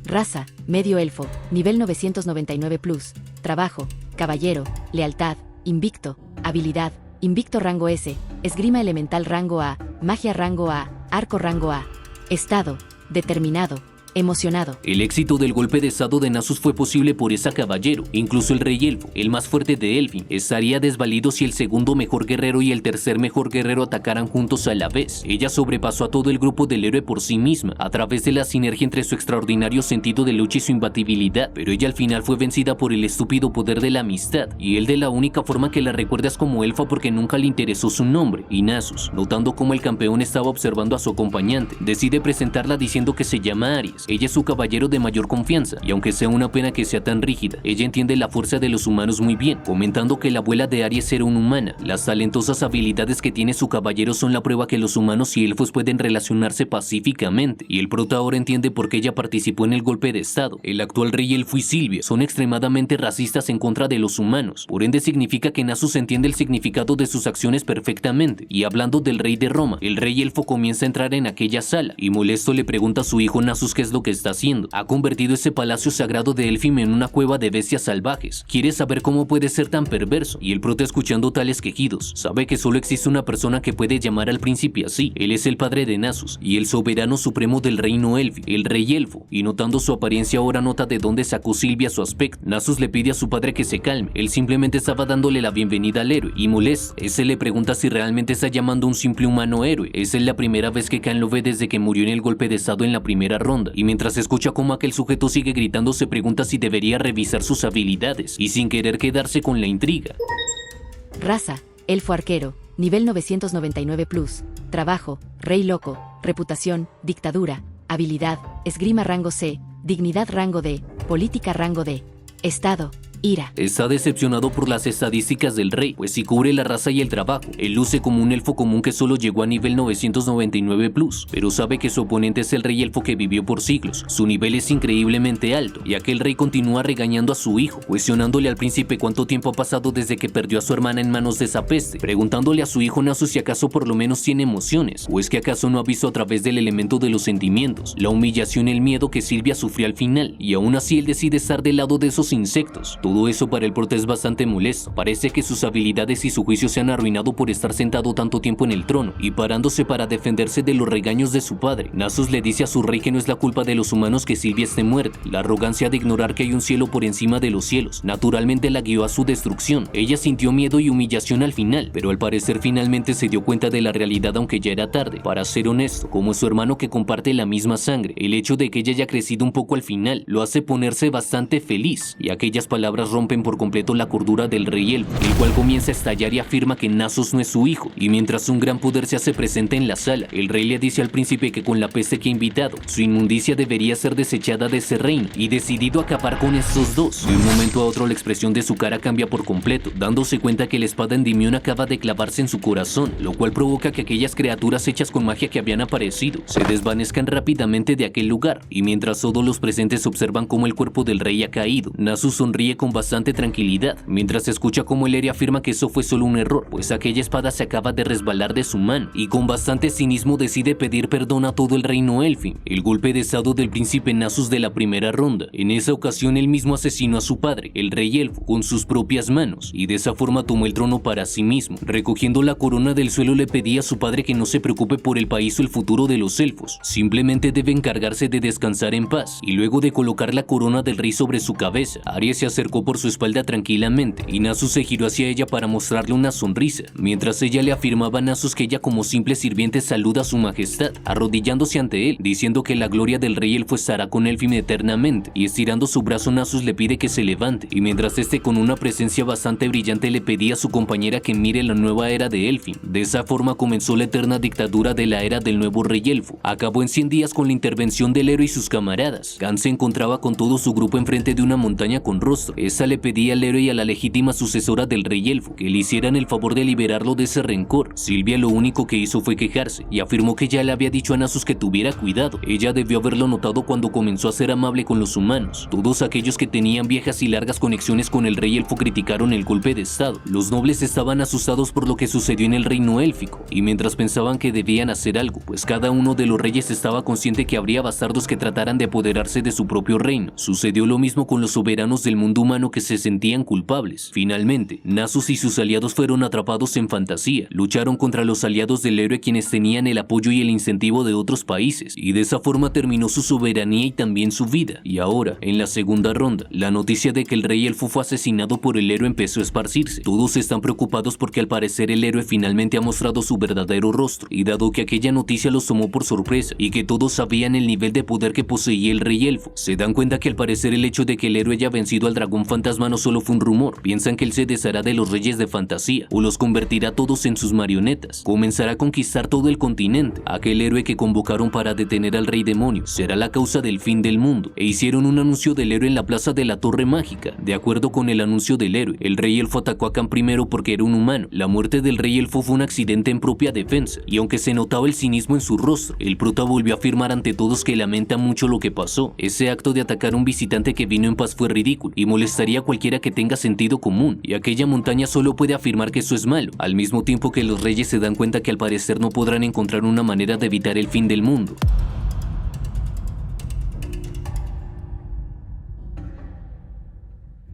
Raza, medio elfo, nivel 999 plus. Trabajo, caballero, lealtad, invicto, habilidad, invicto rango S, esgrima elemental rango A, magia rango A, arco rango A. Estado, determinado, Emocionado. El éxito del golpe de estado de Nasus fue posible por esa caballero. Incluso el rey elfo, el más fuerte de Elfin, estaría desvalido si el segundo mejor guerrero y el tercer mejor guerrero atacaran juntos a la vez. Ella sobrepasó a todo el grupo del héroe por sí misma, a través de la sinergia entre su extraordinario sentido de lucha y su imbatibilidad, pero ella al final fue vencida por el estúpido poder de la amistad, y él de la única forma que la recuerdas como elfa porque nunca le interesó su nombre. Y Nasus, notando cómo el campeón estaba observando a su acompañante, decide presentarla diciendo que se llama Aries. Ella es su caballero de mayor confianza, y aunque sea una pena que sea tan rígida, ella entiende la fuerza de los humanos muy bien, comentando que la abuela de Aries era una humana. Las talentosas habilidades que tiene su caballero son la prueba que los humanos y elfos pueden relacionarse pacíficamente, y el prota ahora entiende por qué ella participó en el golpe de estado. El actual rey elfo y Sylvia son extremadamente racistas en contra de los humanos, por ende significa que Nasus entiende el significado de sus acciones perfectamente. Y hablando del rey de Roma, el rey elfo comienza a entrar en aquella sala, y molesto le pregunta a su hijo Nasus qué es lo que está haciendo. Ha convertido ese palacio sagrado de Elfim en una cueva de bestias salvajes. Quiere saber cómo puede ser tan perverso, y el prota, escuchando tales quejidos, sabe que solo existe una persona que puede llamar al príncipe así. Él es el padre de Nasus y el soberano supremo del reino Elfi, el rey elfo, y notando su apariencia ahora nota de dónde sacó Sylvia su aspecto. Nasus le pide a su padre que se calme, él simplemente estaba dándole la bienvenida al héroe, y molesto, ese le pregunta si realmente está llamando a un simple humano héroe. Esa es la primera vez que Khan lo ve desde que murió en el golpe de estado en la primera ronda, y mientras escucha cómo aquel sujeto sigue gritando se pregunta si debería revisar sus habilidades, y sin querer quedarse con la intriga. Raza, elfo arquero, nivel 999 plus. Trabajo, rey loco. Reputación, dictadura. Habilidad, esgrima rango C. Dignidad rango D. Política rango D. Estado, ira. Está decepcionado por las estadísticas del rey, pues si cubre la raza y el trabajo, él luce como un elfo común que solo llegó a nivel 999 plus, pero sabe que su oponente es el rey elfo que vivió por siglos. Su nivel es increíblemente alto, y aquel rey continúa regañando a su hijo, cuestionándole al príncipe cuánto tiempo ha pasado desde que perdió a su hermana en manos de esa peste, preguntándole a su hijo Nasus si acaso por lo menos tiene emociones, o es que acaso no ha visto a través del elemento de los sentimientos, la humillación y el miedo que Sylvia sufrió al final, y aún así él decide estar del lado de esos insectos. Todo eso para el prota es bastante molesto. Parece que sus habilidades y su juicio se han arruinado por estar sentado tanto tiempo en el trono, y parándose para defenderse de los regaños de su padre. Nasus le dice a su rey que no es la culpa de los humanos que Sylvia esté muerta. La arrogancia de ignorar que hay un cielo por encima de los cielos naturalmente la guió a su destrucción. Ella sintió miedo y humillación al final, pero al parecer finalmente se dio cuenta de la realidad aunque ya era tarde. Para ser honesto, como su hermano que comparte la misma sangre, el hecho de que ella haya crecido un poco al final lo hace ponerse bastante feliz, y aquellas palabras rompen por completo la cordura del rey elfo, el cual comienza a estallar y afirma que Nasus no es su hijo. Y mientras un gran poder se hace presente en la sala, el rey le dice al príncipe que con la peste que ha invitado, su inmundicia debería ser desechada de ese reino, y decidido a acabar con estos dos. De un momento a otro la expresión de su cara cambia por completo, dándose cuenta que la espada Endymion acaba de clavarse en su corazón, lo cual provoca que aquellas criaturas hechas con magia que habían aparecido se desvanezcan rápidamente de aquel lugar. Y mientras todos los presentes observan cómo el cuerpo del rey ha caído, Nasus sonríe con bastante tranquilidad, mientras escucha cómo el héroe afirma que eso fue solo un error, pues aquella espada se acaba de resbalar de su mano, y con bastante cinismo decide pedir perdón a todo el reino Elfin. El golpe de estado del príncipe Nasus de la primera ronda. En esa ocasión él mismo asesinó a su padre, el rey elfo, con sus propias manos, y de esa forma tomó el trono para sí mismo. Recogiendo la corona del suelo le pedía a su padre que no se preocupe por el país o el futuro de los elfos, simplemente debe encargarse de descansar en paz. Y luego de colocar la corona del rey sobre su cabeza, Aries se acercó por su espalda tranquilamente, y Nasus se giró hacia ella para mostrarle una sonrisa, mientras ella le afirmaba a Nasus que ella como simple sirviente saluda a su majestad, arrodillándose ante él, diciendo que la gloria del rey elfo estará con Elfim eternamente, y estirando su brazo Nasus le pide que se levante, y mientras este con una presencia bastante brillante le pedía a su compañera que mire la nueva era de Elfim. De esa forma comenzó la eterna dictadura de la era del nuevo rey elfo. Acabó en 100 días con la intervención del héroe y sus camaradas. Khan se encontraba con todo su grupo enfrente de una montaña con rostro. Esa le pedía al héroe y a la legítima sucesora del rey elfo que le hicieran el favor de liberarlo de ese rencor. Sylvia lo único que hizo fue quejarse y afirmó que ya le había dicho a Nasus que tuviera cuidado. Ella debió haberlo notado cuando comenzó a ser amable con los humanos. Todos aquellos que tenían viejas y largas conexiones con el rey elfo criticaron el golpe de estado. Los nobles estaban asustados por lo que sucedió en el reino élfico, y mientras pensaban que debían hacer algo, pues cada uno de los reyes estaba consciente que habría bastardos que trataran de apoderarse de su propio reino. Sucedió lo mismo con los soberanos del mundo humano humano que se sentían culpables. Finalmente, Nasus y sus aliados fueron atrapados en fantasía, lucharon contra los aliados del héroe quienes tenían el apoyo y el incentivo de otros países, y de esa forma terminó su soberanía y también su vida. Y ahora, en la segunda ronda, la noticia de que el rey elfo fue asesinado por el héroe empezó a esparcirse. Todos están preocupados porque al parecer el héroe finalmente ha mostrado su verdadero rostro, y dado que aquella noticia los tomó por sorpresa y que todos sabían el nivel de poder que poseía el rey elfo, se dan cuenta que al parecer el hecho de que el héroe haya vencido al dragón fantasma no solo fue un rumor. Piensan que él se deshará de los reyes de fantasía o los convertirá todos en sus marionetas. Comenzará a conquistar todo el continente. Aquel héroe que convocaron para detener al rey demonio será la causa del fin del mundo, e hicieron un anuncio del héroe en la plaza de la Torre Mágica. De acuerdo con el anuncio del héroe, el rey elfo atacó a Khan primero porque era un humano. La muerte del rey elfo fue un accidente en propia defensa, y aunque se notaba el cinismo en su rostro, el prota volvió a afirmar ante todos que lamenta mucho lo que pasó. Ese acto de atacar a un visitante que vino en paz fue ridículo y molestaría a cualquiera que tenga sentido común, y aquella montaña solo puede afirmar que eso es malo, al mismo tiempo que los reyes se dan cuenta que al parecer no podrán encontrar una manera de evitar el fin del mundo.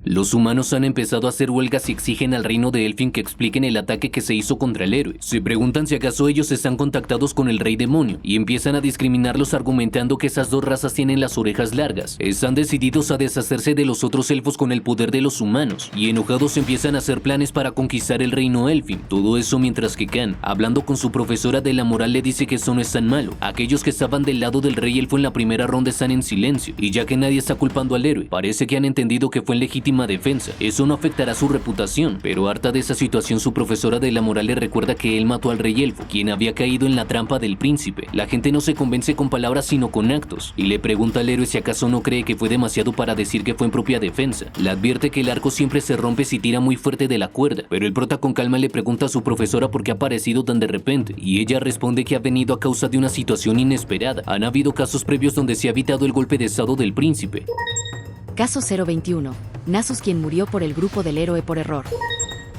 Los humanos han empezado a hacer huelgas y exigen al reino de Elfin que expliquen el ataque que se hizo contra el héroe. Se preguntan si acaso ellos están contactados con el rey demonio y empiezan a discriminarlos argumentando que esas dos razas tienen las orejas largas. Están decididos a deshacerse de los otros elfos con el poder de los humanos y enojados empiezan a hacer planes para conquistar el reino Elfin. Todo eso mientras que Khan, hablando con su profesora de la moral, le dice que eso no es tan malo. Aquellos que estaban del lado del rey elfo en la primera ronda están en silencio y ya que nadie está culpando al héroe, parece que han entendido que fue en legítima defensa. Eso no afectará su reputación, pero harta de esa situación su profesora de la moral le recuerda que él mató al rey elfo, quien había caído en la trampa del príncipe. La gente no se convence con palabras sino con actos, y le pregunta al héroe si acaso no cree que fue demasiado para decir que fue en propia defensa. Le advierte que el arco siempre se rompe si tira muy fuerte de la cuerda, pero el prota con calma le pregunta a su profesora por qué ha aparecido tan de repente, y ella responde que ha venido a causa de una situación inesperada. Han habido casos previos donde se ha evitado el golpe de estado del príncipe. Caso 021. Nasus quien murió por el grupo del héroe por error.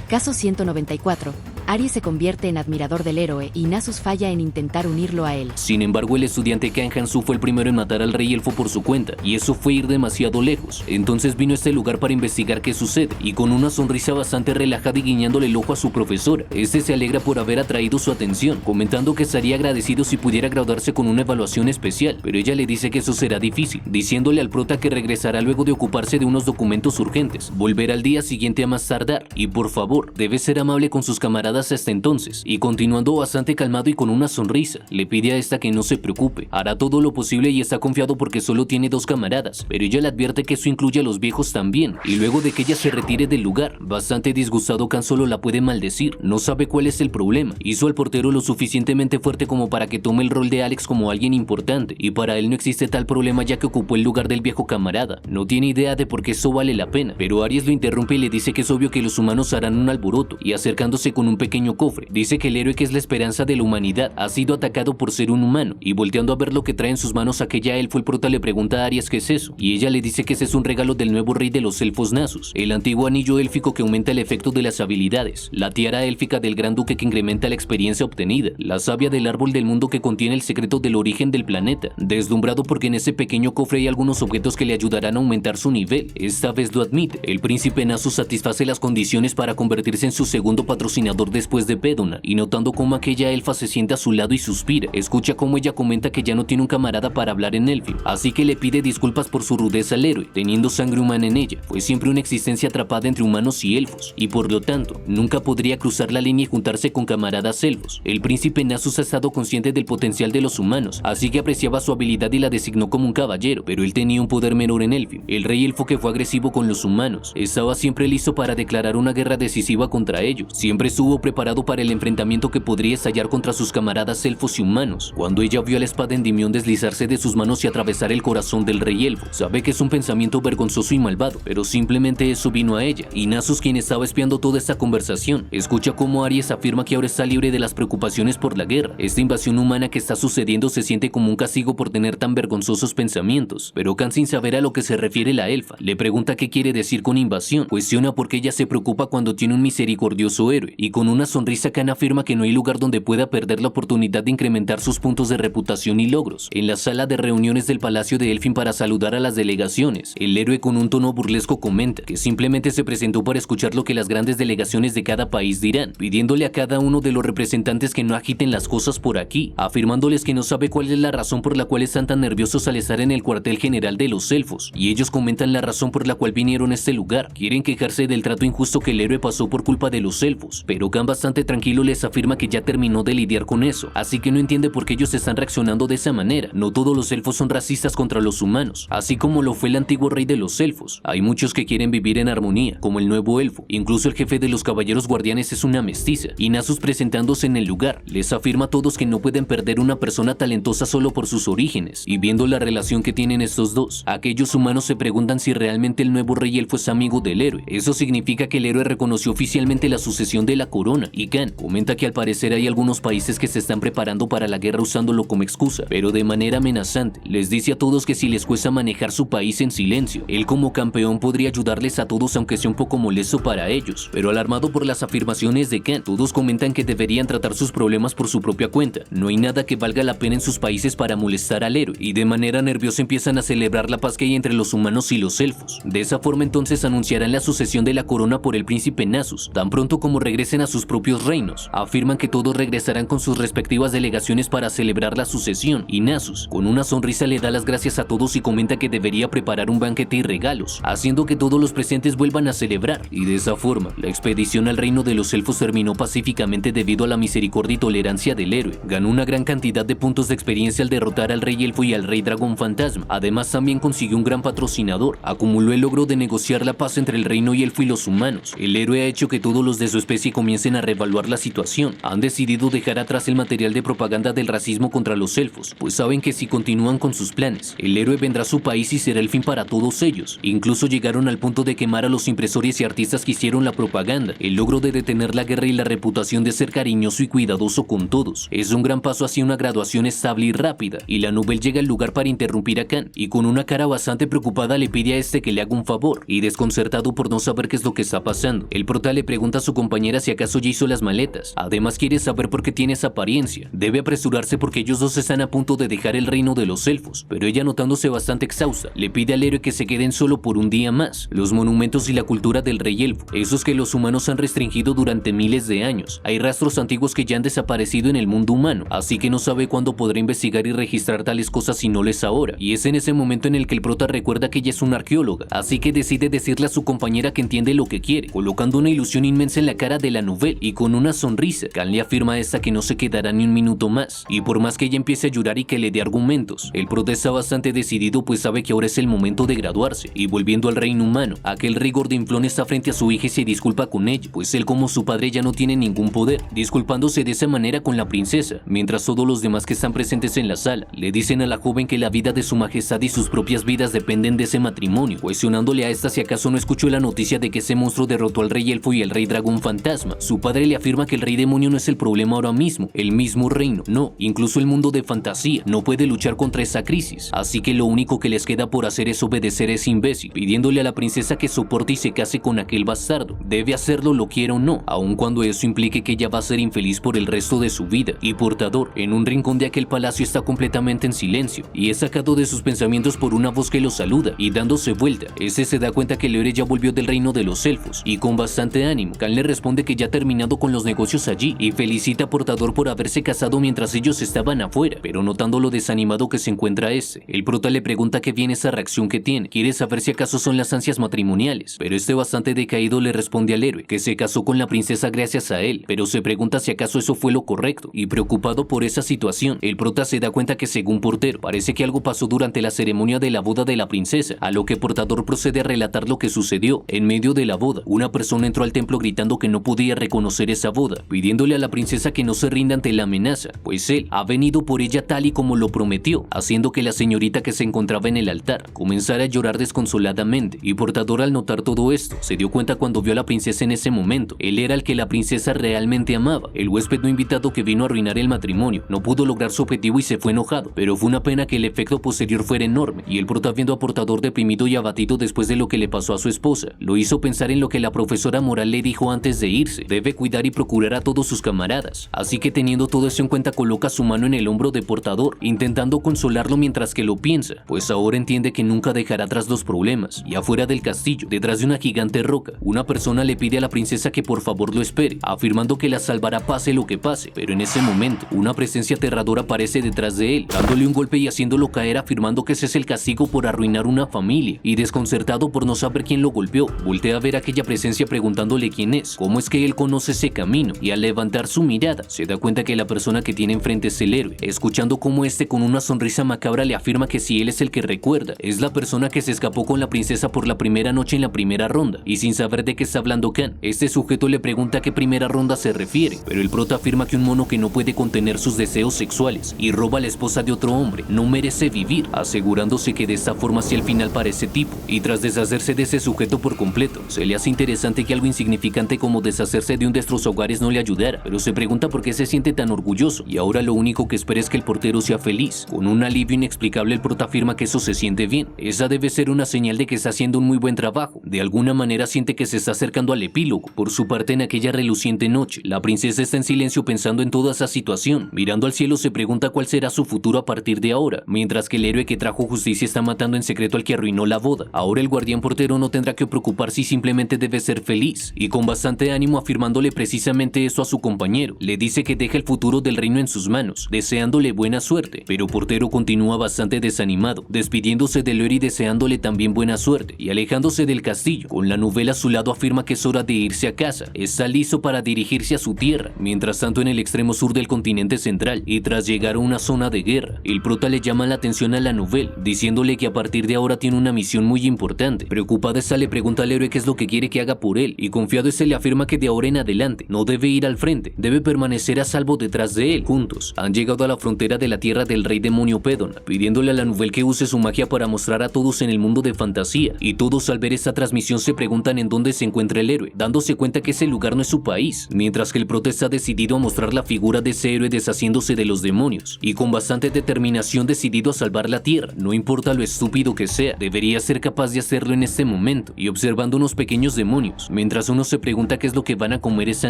Caso 194. Aries se convierte en admirador del héroe y Nasus falla en intentar unirlo a él. Sin embargo, el estudiante Khan Hansu fue el primero en matar al rey elfo por su cuenta, y eso fue ir demasiado lejos. Entonces vino a este lugar para investigar qué sucede, y con una sonrisa bastante relajada y guiñándole el ojo a su profesora. Este se alegra por haber atraído su atención, comentando que estaría agradecido si pudiera graduarse con una evaluación especial, pero ella le dice que eso será difícil, diciéndole al prota que regresará luego de ocuparse de unos documentos urgentes. Volverá al día siguiente a más tardar, y por favor, debe ser amable con sus camaradas hasta entonces, y continuando bastante calmado y con una sonrisa, le pide a esta que no se preocupe, hará todo lo posible y está confiado porque solo tiene dos camaradas, pero ella le advierte que eso incluye a los viejos también, y luego de que ella se retire del lugar, bastante disgustado Khan solo la puede maldecir, no sabe cuál es el problema, hizo al portero lo suficientemente fuerte como para que tome el rol de Alex como alguien importante, y para él no existe tal problema ya que ocupó el lugar del viejo camarada, no tiene idea de por qué eso vale la pena, pero Aries lo interrumpe y le dice que es obvio que los humanos harán un alboroto, y acercándose con un pequeño cofre, dice que el héroe que es la esperanza de la humanidad ha sido atacado por ser un humano, y volteando a ver lo que trae en sus manos aquella elfo, el prota le pregunta a Aries qué es eso, y ella le dice que ese es un regalo del nuevo rey de los elfos Nasus, el antiguo anillo élfico que aumenta el efecto de las habilidades, la tiara élfica del gran duque que incrementa la experiencia obtenida, la savia del árbol del mundo que contiene el secreto del origen del planeta, deslumbrado porque en ese pequeño cofre hay algunos objetos que le ayudarán a aumentar su nivel, esta vez lo admite, el príncipe Nasus satisface las condiciones para convertirse en su segundo patrocinador después de Pedona, y notando cómo aquella elfa se sienta a su lado y suspira, escucha cómo ella comenta que ya no tiene un camarada para hablar en élfico, así que le pide disculpas por su rudeza al héroe, teniendo sangre humana en ella, fue siempre una existencia atrapada entre humanos y elfos, y por lo tanto, nunca podría cruzar la línea y juntarse con camaradas elfos. El príncipe Nasus ha estado consciente del potencial de los humanos, así que apreciaba su habilidad y la designó como un caballero, pero él tenía un poder menor en élfico. El rey elfo que fue agresivo con los humanos, estaba siempre listo para declarar una guerra decisiva contra ellos, siempre estuvo preparado para el enfrentamiento que podría estallar contra sus camaradas elfos y humanos. Cuando ella vio a la espada Endymion deslizarse de sus manos y atravesar el corazón del rey elfo, sabe que es un pensamiento vergonzoso y malvado, pero simplemente eso vino a ella, y Nasus, quien estaba espiando toda esta conversación, escucha cómo Aries afirma que ahora está libre de las preocupaciones por la guerra. Esta invasión humana que está sucediendo se siente como un castigo por tener tan vergonzosos pensamientos, pero Khan, sin saber a lo que se refiere la elfa, le pregunta qué quiere decir con invasión, cuestiona por qué ella se preocupa cuando tiene un misericordioso héroe, y con una sonrisa, Khan afirma que no hay lugar donde pueda perder la oportunidad de incrementar sus puntos de reputación y logros. En la sala de reuniones del Palacio de Elfin para saludar a las delegaciones, el héroe con un tono burlesco comenta que simplemente se presentó para escuchar lo que las grandes delegaciones de cada país dirán, pidiéndole a cada uno de los representantes que no agiten las cosas por aquí, afirmándoles que no sabe cuál es la razón por la cual están tan nerviosos al estar en el cuartel general de los elfos, y ellos comentan la razón por la cual vinieron a este lugar. Quieren quejarse del trato injusto que el héroe pasó por culpa de los elfos, pero Khan bastante tranquilo les afirma que ya terminó de lidiar con eso, así que no entiende por qué ellos están reaccionando de esa manera. No todos los elfos son racistas contra los humanos, así como lo fue el antiguo rey de los elfos. Hay muchos que quieren vivir en armonía, como el nuevo elfo. Incluso el jefe de los caballeros guardianes es una mestiza, y Nasus, presentándose en el lugar, les afirma a todos que no pueden perder una persona talentosa solo por sus orígenes, y viendo la relación que tienen estos dos, aquellos humanos se preguntan si realmente el nuevo rey elfo es amigo del héroe. Eso significa que el héroe reconoció oficialmente la sucesión de la corona, y Khan comenta que al parecer hay algunos países que se están preparando para la guerra usándolo como excusa, pero de manera amenazante. Les dice a todos que si les cuesta manejar su país en silencio, él como campeón podría ayudarles a todos, aunque sea un poco molesto para ellos. Pero alarmado por las afirmaciones de Khan, todos comentan que deberían tratar sus problemas por su propia cuenta. No hay nada que valga la pena en sus países para molestar al héroe, y de manera nerviosa empiezan a celebrar la paz que hay entre los humanos y los elfos. De esa forma entonces anunciarán la sucesión de la corona por el príncipe Nasus, tan pronto como regresen a sus propios reinos. Afirman que todos regresarán con sus respectivas delegaciones para celebrar la sucesión, y Nasus, con una sonrisa, le da las gracias a todos y comenta que debería preparar un banquete y regalos, haciendo que todos los presentes vuelvan a celebrar, y de esa forma, la expedición al reino de los elfos terminó pacíficamente debido a la misericordia y tolerancia del héroe. Ganó una gran cantidad de puntos de experiencia al derrotar al rey elfo y al rey dragón fantasma. Además, también consiguió un gran patrocinador. Acumuló el logro de negociar la paz entre el reino y elfo y los humanos. El héroe ha hecho que todos los de su especie comiencen a reevaluar la situación. Han decidido dejar atrás el material de propaganda del racismo contra los elfos, pues saben que si continúan con sus planes, el héroe vendrá a su país y será el fin para todos ellos. Incluso llegaron al punto de quemar a los impresores y artistas que hicieron la propaganda. El logro de detener la guerra y la reputación de ser cariñoso y cuidadoso con todos es un gran paso hacia una graduación estable y rápida, y la Nouvelle llega al lugar para interrumpir a Khan, y con una cara bastante preocupada le pide a este que le haga un favor, y desconcertado por no saber qué es lo que está pasando, el prota le pregunta a su compañera si acaso ya hizo las maletas. Además quiere saber por qué tiene esa apariencia. Debe apresurarse porque ellos dos están a punto de dejar el reino de los elfos, pero ella, notándose bastante exhausta, le pide al héroe que se queden solo por un día más. Los monumentos y la cultura del rey elfo, esos que los humanos han restringido durante miles de años. Hay rastros antiguos que ya han desaparecido en el mundo humano, así que no sabe cuándo podrá investigar y registrar tales cosas si no lo es ahora. Y es en ese momento en el que el prota recuerda que ella es una arqueóloga, así que decide decirle a su compañera que entiende lo que quiere, colocando una ilusión inmensa en la cara de la Nouvelle, y con una sonrisa, Khan le afirma a esta que no se quedará ni un minuto más, y por más que ella empiece a llorar y que le dé argumentos, el prota está bastante decidido, pues sabe que ahora es el momento de graduarse. Y volviendo al reino humano, aquel rey gordinflón está frente a su hija y se disculpa con ella, pues él como su padre ya no tiene ningún poder, disculpándose de esa manera con la princesa, mientras todos los demás que están presentes en la sala le dicen a la joven que la vida de su majestad y sus propias vidas dependen de ese matrimonio, cuestionándole a esta si acaso no escuchó la noticia de que ese monstruo derrotó al rey elfo y al rey dragón fantasma. Su padre le afirma que el rey demonio no es el problema ahora mismo, el mismo reino, no, incluso el mundo de fantasía no puede luchar contra esa crisis, así que lo único que les queda por hacer es obedecer a ese imbécil, pidiéndole a la princesa que soporte y se case con aquel bastardo. Debe hacerlo, lo quiera o no, aun cuando eso implique que ella va a ser infeliz por el resto de su vida. Y Portador, en un rincón de aquel palacio, está completamente en silencio, y es sacado de sus pensamientos por una voz que lo saluda, y dándose vuelta, este se da cuenta que el héroe ya volvió del reino de los elfos, y con bastante ánimo, Khan le responde que ya ha terminado con los negocios allí, y felicita a Portador por haberse casado mientras ellos estaban afuera, pero notando lo desanimado que se encuentra el prota le pregunta qué viene esa reacción que tiene, quiere saber si acaso son las ansias matrimoniales, pero este bastante decaído le responde al héroe que se casó con la princesa gracias a él, pero se pregunta si acaso eso fue lo correcto, y preocupado por esa situación, el prota se da cuenta que según Portero, parece que algo pasó durante la ceremonia de la boda de la princesa, a lo que Portador procede a relatar lo que sucedió. En medio de la boda, una persona entró al templo gritando que no podía reconocer esa boda, pidiéndole a la princesa que no se rinda ante la amenaza, pues él ha venido por ella tal y como lo prometió, haciendo que la señorita que se encontraba en el altar comenzara a llorar desconsoladamente, y Portador, al notar todo esto, se dio cuenta cuando vio a la princesa en ese momento. Él era el que la princesa realmente amaba. El huésped no invitado que vino a arruinar el matrimonio no pudo lograr su objetivo y se fue enojado, pero fue una pena que el efecto posterior fuera enorme, y el prota, viendo a Portador deprimido y abatido después de lo que le pasó a su esposa, lo hizo pensar en lo que la profesora moral le dijo antes de irse, debe cuidar y procurar a todos sus camaradas. Así que teniendo todo eso en cuenta coloca su mano en el hombro de Portador, intentando consolarlo mientras que lo piensa, pues ahora entiende que nunca dejará atrás los problemas. Y afuera del castillo, detrás de una gigante roca, una persona le pide a la princesa que por favor lo espere, afirmando que la salvará pase lo que pase, pero en ese momento, una presencia aterradora aparece detrás de él, dándole un golpe y haciéndolo caer, afirmando que ese es el castigo por arruinar una familia, y desconcertado por no saber quién lo golpeó, voltea a ver a aquella presencia preguntándole quién es, cómo es que él conoce ese camino, y al levantar su mirada, se da cuenta que la persona que tiene enfrente es el héroe, escuchando cómo este con una sonrisa macabra le afirma que si él es el que recuerda, es la persona que se escapó con la princesa por la primera noche en la primera ronda, y sin saber de qué está hablando Khan, este sujeto le pregunta a qué primera ronda se refiere, pero el prota afirma que un mono que no puede contener sus deseos sexuales y roba a la esposa de otro hombre no merece vivir, asegurándose que de esta forma sea el final para ese tipo, y tras deshacerse de ese sujeto por completo, se le hace interesante que algo insignificante como deshacerse de un destrozahogares no le ayudara, pero se pregunta por qué se siente tan orgulloso, y ahora lo único que espera es que el portero sea feliz. Con un alivio inexplicable el prota afirma que eso se siente bien, esa debe ser una señal de que está haciendo un muy buen trabajo, de alguna manera siente que se está acercando al epílogo. Por su parte, en aquella reluciente noche, la princesa está en silencio pensando en toda esa situación, mirando al cielo se pregunta cuál será su futuro a partir de ahora, mientras que el héroe que trajo justicia está matando en secreto al que arruinó la boda. Ahora el guardián portero no tendrá que preocuparse y simplemente debe ser feliz, y con bastante ánimo afirmándole precisamente eso a su compañero, le dice que deja el futuro del reino en sus manos, deseándole buena suerte, pero Portero continúa bastante desanimado, despidiéndose del héroe y deseándole también buena suerte, y alejándose del castillo, con la novela a su lado afirma que es hora de irse a casa, está listo para dirigirse a su tierra. Mientras tanto, en el extremo sur del continente central, y tras llegar a una zona de guerra, el prota le llama la atención a la novela, diciéndole que a partir de ahora tiene una misión muy importante. Preocupada esta le pregunta al héroe qué es lo que quiere que haga por él, y confiado este le afirma que de ahora en adelante no debe ir al frente, debe permanecer a salvo detrás de él. Juntos han llegado a la frontera de la tierra del rey demonio Pédona, pidiéndole a la Nouvelle que use su magia para mostrar a todos en el mundo de fantasía, y todos al ver esta transmisión se preguntan en dónde se encuentra el héroe, dándose cuenta que ese lugar no es su país, mientras que el prota está decidido a mostrar la figura de ese héroe deshaciéndose de los demonios, y con bastante determinación decidido a salvar la tierra, no importa lo estúpido que sea, debería ser capaz de hacerlo en este momento, y observando unos pequeños demonios, mientras uno se pregunta qué es lo que van a comer esa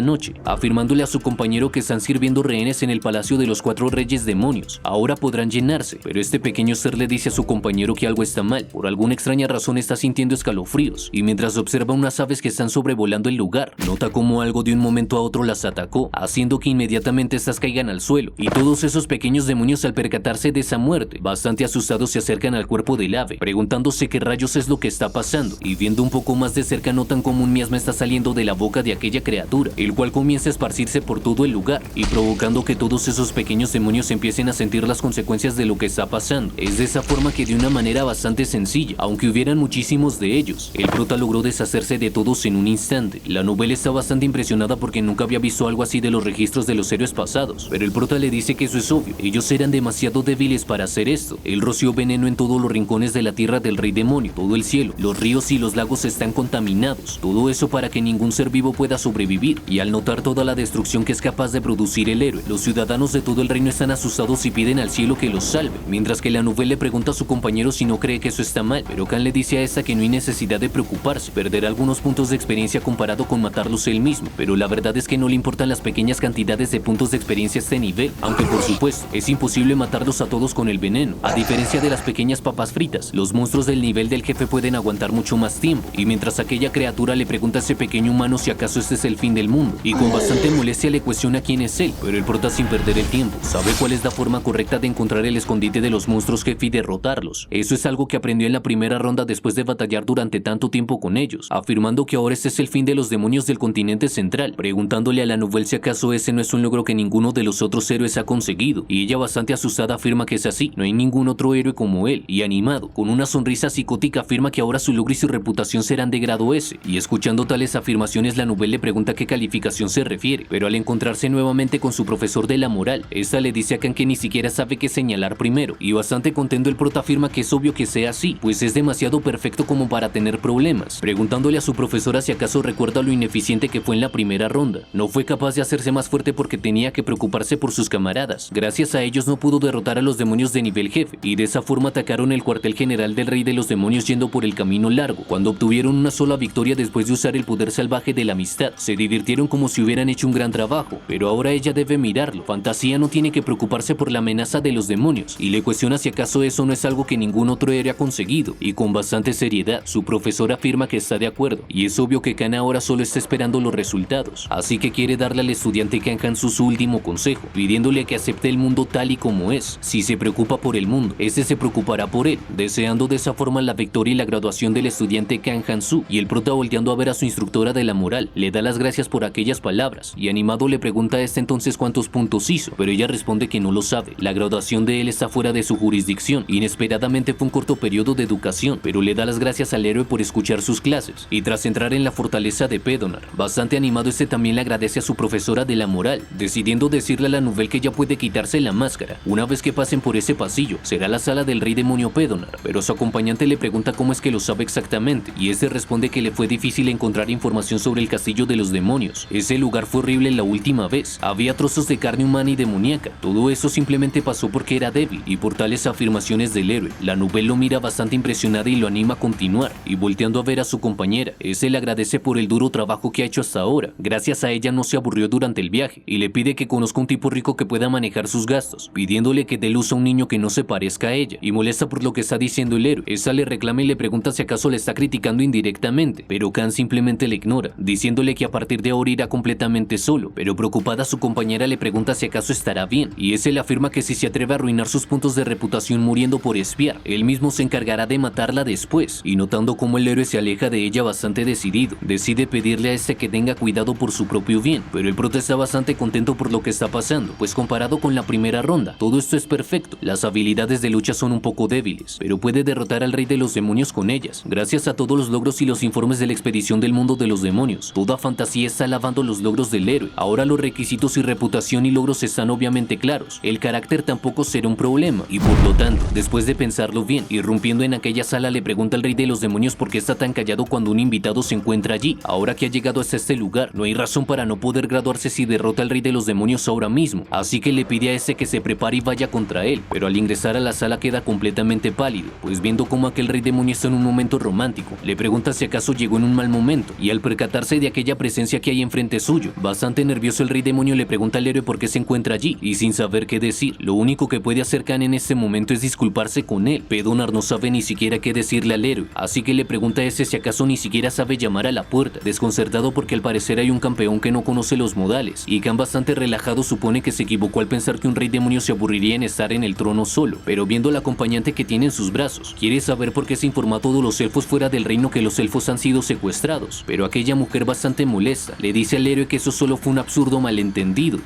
noche, afirmándole a su compañero que están sirviendo rehenes en el palacio de los 4 reyes demonios, ahora podrán llenarse, pero este pequeño ser le dice a su compañero que algo está mal, por alguna extraña razón está sintiendo escalofríos, y mientras observa unas aves que están sobrevolando el lugar, nota como algo de un momento a otro las atacó, haciendo que inmediatamente estas caigan al suelo, y todos esos pequeños demonios al percatarse de esa muerte, bastante asustados se acercan al cuerpo del ave, preguntándose qué rayos es lo que está pasando, y viendo un poco más de cerca notan como un miasma está saliendo de la boca de aquella criatura, el cual comienza a esparcirse por todo el lugar, y provocando que todos esos pequeños demonios empiecen a sentir las consecuencias de lo que está pasando. Es de esa forma que de una manera bastante sencilla, aunque hubieran muchísimos de ellos, el prota logró deshacerse de todos en un instante. La novela está bastante impresionada porque nunca había visto algo así de los registros de los héroes pasados, pero el prota le dice que eso es obvio, ellos eran demasiado débiles para hacer esto. Él roció veneno en todos los rincones de la tierra del rey demonio, todo el cielo, los ríos y los lagos están contaminados, todo eso para que ningún ser vivo pueda sobrevivir, y al notar toda la destrucción que es capaz de producir el héroe, los ciudadanos de todo el reino están asustados y piden al cielo que los salve, mientras que la Nouvelle le pregunta a su compañero si no cree que eso está mal, pero Khan le dice a esta que no hay necesidad de preocuparse, perderá algunos puntos de experiencia comparado con matarlos él mismo, pero la verdad es que no le importan las pequeñas cantidades de puntos de experiencia a este nivel, aunque por supuesto es imposible matarlos a todos con el veneno. A diferencia de las pequeñas papas fritas, los monstruos del nivel del jefe pueden aguantar mucho más tiempo, y mientras aquella criatura le pregunta a ese pequeño humano si acaso este es el fin del mundo, y con bastante molestia le cuestiona quién es él, pero el prota sin perder el tiempo sabe cuál es la forma correcta de encontrar el escondite de los monstruos jefe y derrotarlos. Eso es algo que aprendió en la primera ronda después de batallar durante tanto tiempo con ellos, afirmando que ahora este es el fin de los demonios del continente central, preguntándole a la Nouvelle si acaso ese no es un logro que ninguno de los otros héroes ha conseguido, y ella bastante asustada afirma que es así, no hay ningún otro héroe como él, y animado, con una sonrisa psicótica afirma que ahora su logro y su reputación serán de grado S, y escuchando tales afirmaciones la Nouvelle le pregunta a qué calificación se refiere, pero al encontrarse nuevamente con su profesor de la moral, esta le dice a Khan que ni siquiera sabe qué señalar primero, y bastante contento el prota afirma que es obvio que sea así, pues es demasiado perfecto como para tener problemas, preguntándole a su profesora si acaso recuerda lo ineficiente que fue en la primera ronda. No fue capaz de hacerse más fuerte porque tenía que preocuparse por sus camaradas, gracias a ellos no pudo derrotar a los demonios de nivel jefe, y de esa forma atacaron el cuartel general del rey de los demonios yendo por el camino largo, cuando obtuvieron una sola victoria después de usar el poder salvaje de la amistad. Se se divirtieron como si hubieran hecho un gran trabajo, pero ahora ella debe mirarlo. Fantasía no tiene que preocuparse por la amenaza de los demonios y le cuestiona si acaso eso no es algo que ningún otro héroe ha conseguido, y con bastante seriedad. Su profesor afirma que está de acuerdo, y es obvio que Kan ahora solo está esperando los resultados, así que quiere darle al estudiante Kan Hansu su último consejo, pidiéndole que acepte el mundo tal y como es. Si se preocupa por el mundo, este se preocupará por él, deseando de esa forma la victoria y la graduación del estudiante Kan Hansu. Y el prota, volteando a ver a su instructora de la moral, le da las gracias por aquellas palabras, y animado le pregunta a este entonces cuántos puntos hizo, pero ella responde que no lo sabe. La graduación de él está fuera de su jurisdicción. Inesperadamente fue un corto periodo de educación, pero le da las gracias al héroe por escuchar sus clases, y tras entrar en la fortaleza de Pedonar, bastante animado, este también le agradece a su profesora de la moral, decidiendo decirle a la Nouvelle que ya puede quitarse la máscara. Una vez que pasen por ese pasillo, será la sala del rey demonio Pedonar, pero su acompañante le pregunta cómo es que lo sabe exactamente, y este responde que le fue difícil encontrar información sobre el castillo de los demonios. Ese lugar fue horrible la última vez, había trozos de carne humana y demoníaca. Todo eso simplemente pasó porque era débil, y por tales afirmaciones del héroe, la Nouvelle lo mira bastante impresionada y lo anima a continuar, y volteando a ver a su compañera, ese le agradece por el duro trabajo que ha hecho hasta ahora. Gracias a ella no se aburrió durante el viaje, y le pide que conozca un tipo rico que pueda manejar sus gastos, pidiéndole que dé luz a un niño que no se parezca a ella, y molesta por lo que está diciendo el héroe. Esa le reclama y le pregunta si acaso le está criticando indirectamente, pero Kan simplemente le ignora, diciéndole que a partir de ahora irá completamente solo, pero preocupada su compañera le pregunta si acaso estará bien, y ese le afirma que si se atreve a arruinar sus puntos de reputación muriendo por espiar, él mismo se encargará de matarla después. Y notando cómo el héroe se aleja de ella bastante decidido, decide pedirle a este que tenga cuidado por su propio bien, pero el prota está bastante contento por lo que está pasando, pues comparado con la primera ronda, todo esto es perfecto. Las habilidades de lucha son un poco débiles, pero puede derrotar al rey de los demonios con ellas, gracias a todos los logros y los informes de la expedición del mundo de los demonios. Toda Fantasía está alabando los logros del héroe. Ahora los requisitos y reputación y logros están obviamente claros, el carácter tampoco será un problema, y por lo tanto, después de pensarlo bien, irrumpiendo en aquella sala, le pregunta al rey de los demonios por qué está tan callado cuando un invitado se encuentra allí. Ahora que ha llegado hasta este lugar, no hay razón para no poder graduarse si derrota al rey de los demonios ahora mismo, así que le pide a ese que se prepare y vaya contra él, pero al ingresar a la sala queda completamente pálido, pues viendo cómo aquel rey demonio está en un momento romántico, le pregunta si acaso llegó en un mal momento, y al percatarse de aquella presencia que hay enfrente suyo, bastante nervioso, el rey demonio le pregunta al héroe por qué se encuentra allí, y sin saber qué decir, lo único que puede hacer Kan en este momento es disculparse con él. Pedonar no sabe ni siquiera qué decirle al héroe, así que le pregunta a ese si acaso ni siquiera sabe llamar a la puerta, desconcertado porque al parecer hay un campeón que no conoce los modales, y Kan bastante relajado supone que se equivocó al pensar que un rey demonio se aburriría en estar en el trono solo, pero viendo al acompañante que tiene en sus brazos, quiere saber por qué se informó a todos los elfos fuera del reino que los elfos han sido secuestrados, pero aquella mujer bastante molesta le dice al héroe que eso solo fue un absurdo malentendido.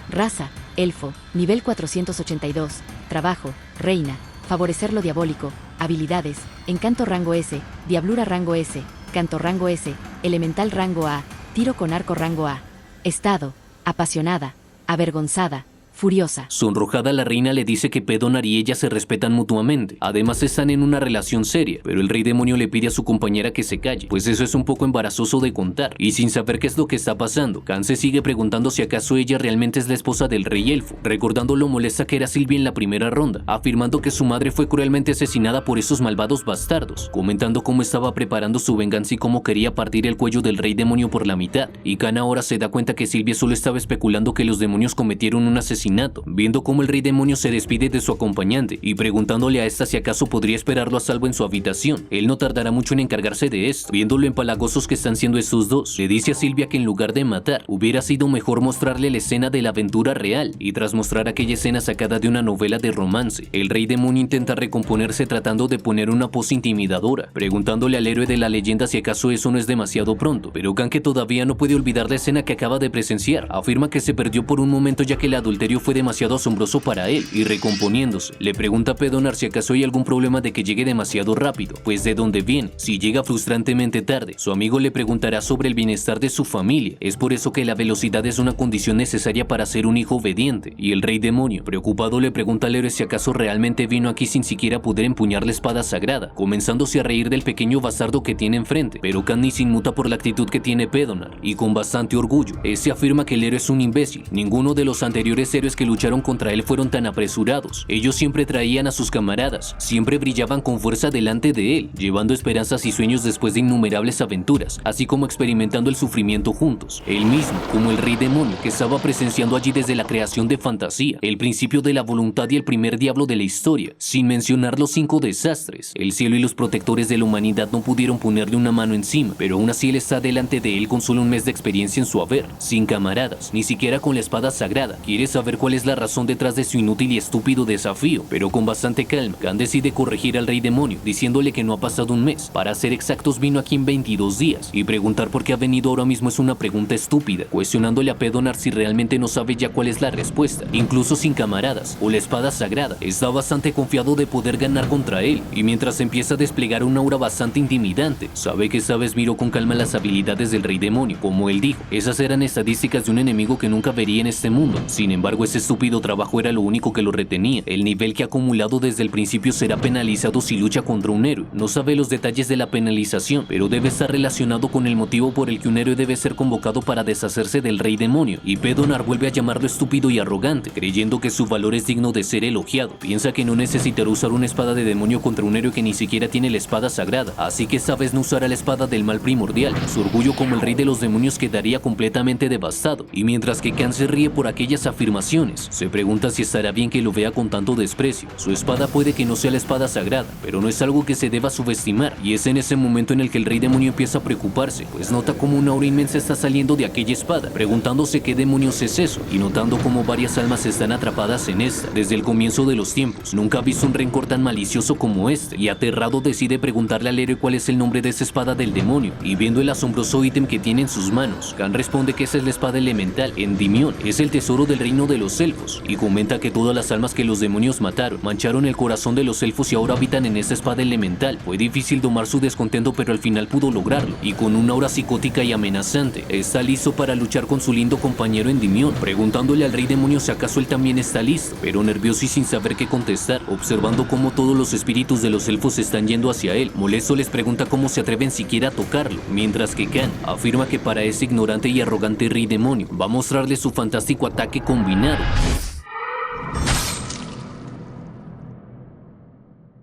Raza, elfo, nivel 482, trabajo, reina, favorecer lo diabólico, habilidades, encanto rango S, diablura rango S, canto rango S, elemental rango A, tiro con arco rango A, estado, apasionada, avergonzada, furiosa. Sonrojada, la reina le dice que Pedonar y ella se respetan mutuamente, además están en una relación seria, pero el rey demonio le pide a su compañera que se calle, pues eso es un poco embarazoso de contar, y sin saber qué es lo que está pasando, Kan se sigue preguntando si acaso ella realmente es la esposa del rey elfo, recordando lo molesta que era Sylvia en la primera ronda, afirmando que su madre fue cruelmente asesinada por esos malvados bastardos, comentando cómo estaba preparando su venganza y cómo quería partir el cuello del rey demonio por la mitad, y Kan ahora se da cuenta que Sylvia solo estaba especulando que los demonios cometieron un asesinato, viendo cómo el rey demonio se despide de su acompañante y preguntándole a esta si acaso podría esperarlo a salvo en su habitación. Él no tardará mucho en encargarse de esto, viendo lo empalagosos que están siendo estos dos. Le dice a Sylvia que en lugar de matar, hubiera sido mejor mostrarle la escena de la aventura real, y tras mostrar aquella escena sacada de una novela de romance, el rey demonio intenta recomponerse tratando de poner una pose intimidadora, preguntándole al héroe de la leyenda si acaso eso no es demasiado pronto, pero Kan, que todavía no puede olvidar la escena que acaba de presenciar, afirma que se perdió por un momento ya que el adulterio fue demasiado asombroso para él, y recomponiéndose, le pregunta a Pedonar si acaso hay algún problema de que llegue demasiado rápido, pues de dónde viene. Si llega frustrantemente tarde, su amigo le preguntará sobre el bienestar de su familia, es por eso que la velocidad es una condición necesaria para ser un hijo obediente, y el rey demonio, preocupado, le pregunta al héroe si acaso realmente vino aquí sin siquiera poder empuñar la espada sagrada, comenzándose a reír del pequeño bastardo que tiene enfrente, pero Kan ni se inmuta por la actitud que tiene Pedonar, y con bastante orgullo, ese afirma que el héroe es un imbécil, ninguno de los anteriores héroes héroes que lucharon contra él fueron tan apresurados. Ellos siempre traían a sus camaradas, siempre brillaban con fuerza delante de él, llevando esperanzas y sueños después de innumerables aventuras, así como experimentando el sufrimiento juntos. Él mismo, como el rey demonio, que estaba presenciando allí desde la creación de Fantasía, el principio de la voluntad y el primer diablo de la historia, sin mencionar los 5 desastres. El cielo y los protectores de la humanidad no pudieron ponerle una mano encima, pero aún así él está delante de él con solo un mes de experiencia en su haber, sin camaradas, ni siquiera con la espada sagrada. Quiere saber cuál es la razón detrás de su inútil y estúpido desafío, pero con bastante calma, Khan decide corregir al rey demonio, diciéndole que no ha pasado un mes. Para ser exactos, vino aquí en 22 días, y preguntar por qué ha venido ahora mismo es una pregunta estúpida, cuestionándole a Pedonar si realmente no sabe ya cuál es la respuesta. Incluso sin camaradas o la espada sagrada, está bastante confiado de poder ganar contra él, y mientras empieza a desplegar una aura bastante intimidante, sabe que esta vez miró con calma las habilidades del rey demonio. Como él dijo, esas eran estadísticas de un enemigo que nunca vería en este mundo. Sin embargo, ese estúpido trabajo era lo único que lo retenía. El nivel que ha acumulado desde el principio será penalizado si lucha contra un héroe. No sabe los detalles de la penalización, pero debe estar relacionado con el motivo por el que un héroe debe ser convocado para deshacerse del rey demonio, y Pedonar vuelve a llamarlo estúpido y arrogante, creyendo que su valor es digno de ser elogiado. Piensa que no necesitará usar una espada de demonio contra un héroe que ni siquiera tiene la espada sagrada, así que esta vez no usará la espada del mal primordial. Su orgullo como el rey de los demonios quedaría completamente devastado, y mientras que Khan se ríe por aquellas afirmaciones, se pregunta si estará bien que lo vea con tanto desprecio. Su espada puede que no sea la espada sagrada, pero no es algo que se deba subestimar, y es en ese momento en el que el rey demonio empieza a preocuparse, pues nota como una aura inmensa está saliendo de aquella espada, preguntándose qué demonios es eso, y notando como varias almas están atrapadas en esta. Desde el comienzo de los tiempos, nunca ha visto un rencor tan malicioso como este, y aterrado decide preguntarle al héroe cuál es el nombre de esa espada del demonio, y viendo el asombroso ítem que tiene en sus manos, Khan responde que esa es la espada elemental, Endymion, es el tesoro del reino de los elfos, y comenta que todas las almas que los demonios mataron mancharon el corazón de los elfos y ahora habitan en esa espada elemental. Fue difícil domar su descontento, pero al final pudo lograrlo, y con una aura psicótica y amenazante, está listo para luchar con su lindo compañero Endymion, preguntándole al rey demonio si acaso él también está listo, pero nervioso y sin saber qué contestar, observando cómo todos los espíritus de los elfos se están yendo hacia él. Molesto les pregunta cómo se atreven siquiera a tocarlo, mientras que Khan afirma que para ese ignorante y arrogante rey demonio va a mostrarle su fantástico ataque combinado.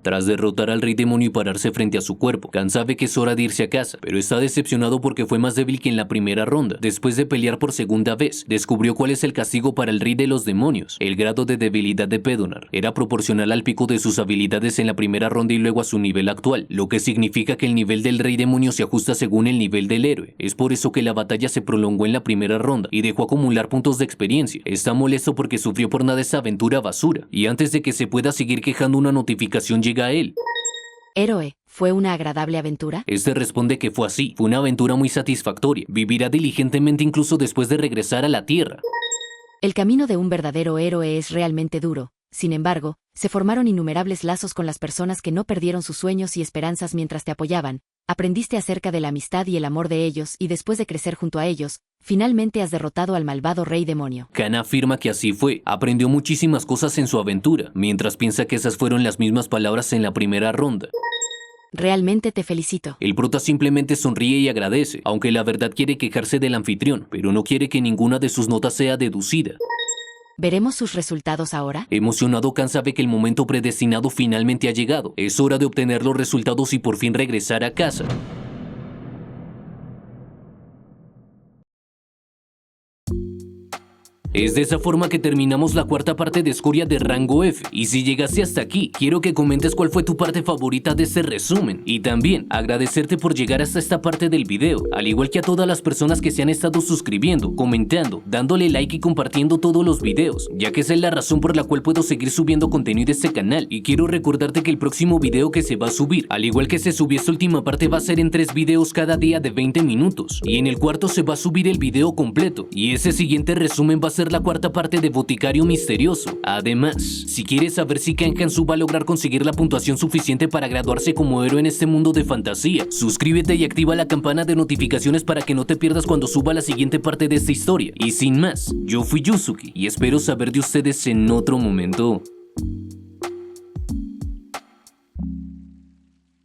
Tras derrotar al rey demonio y pararse frente a su cuerpo, Khan sabe que es hora de irse a casa, pero está decepcionado porque fue más débil que en la primera ronda. Después de pelear por segunda vez, descubrió cuál es el castigo para el rey de los demonios. El grado de debilidad de Pedonar era proporcional al pico de sus habilidades en la primera ronda y luego a su nivel actual, lo que significa que el nivel del rey demonio se ajusta según el nivel del héroe. Es por eso que la batalla se prolongó en la primera ronda y dejó acumular puntos de experiencia. Está molesto porque sufrió por nada esa aventura basura, y antes de que se pueda seguir quejando, una notificación llega a él. Héroe, ¿fue una agradable aventura? Este responde que fue así, fue una aventura muy satisfactoria, vivirá diligentemente incluso después de regresar a la Tierra. El camino de un verdadero héroe es realmente duro. Sin embargo, se formaron innumerables lazos con las personas que no perdieron sus sueños y esperanzas mientras te apoyaban. Aprendiste acerca de la amistad y el amor de ellos, y después de crecer junto a ellos, finalmente has derrotado al malvado rey demonio. Khan afirma que así fue. Aprendió muchísimas cosas en su aventura, mientras piensa que esas fueron las mismas palabras en la primera ronda. Realmente te felicito. El prota simplemente sonríe y agradece, aunque la verdad quiere quejarse del anfitrión, pero no quiere que ninguna de sus notas sea deducida. ¿Veremos sus resultados ahora? Emocionado, Khan sabe que el momento predestinado finalmente ha llegado. Es hora de obtener los resultados y por fin regresar a casa. Es de esa forma que terminamos la cuarta parte de Escoria de rango F, y si llegaste hasta aquí, quiero que comentes cuál fue tu parte favorita de este resumen, y también agradecerte por llegar hasta esta parte del video, al igual que a todas las personas que se han estado suscribiendo, comentando, dándole like y compartiendo todos los videos, ya que esa es la razón por la cual puedo seguir subiendo contenido de este canal. Y quiero recordarte que el próximo video que se va a subir, al igual que se subió esta última parte, va a ser en 3 videos cada día de 20 minutos, y en el cuarto se va a subir el video completo, y ese siguiente resumen va a ser la cuarta parte de Boticario Misterioso. Además, si quieres saber si Khan Hansu va a lograr conseguir la puntuación suficiente para graduarse como héroe en este mundo de fantasía, suscríbete y activa la campana de notificaciones para que no te pierdas cuando suba la siguiente parte de esta historia. Y sin más, yo fui Yusuke y espero saber de ustedes en otro momento.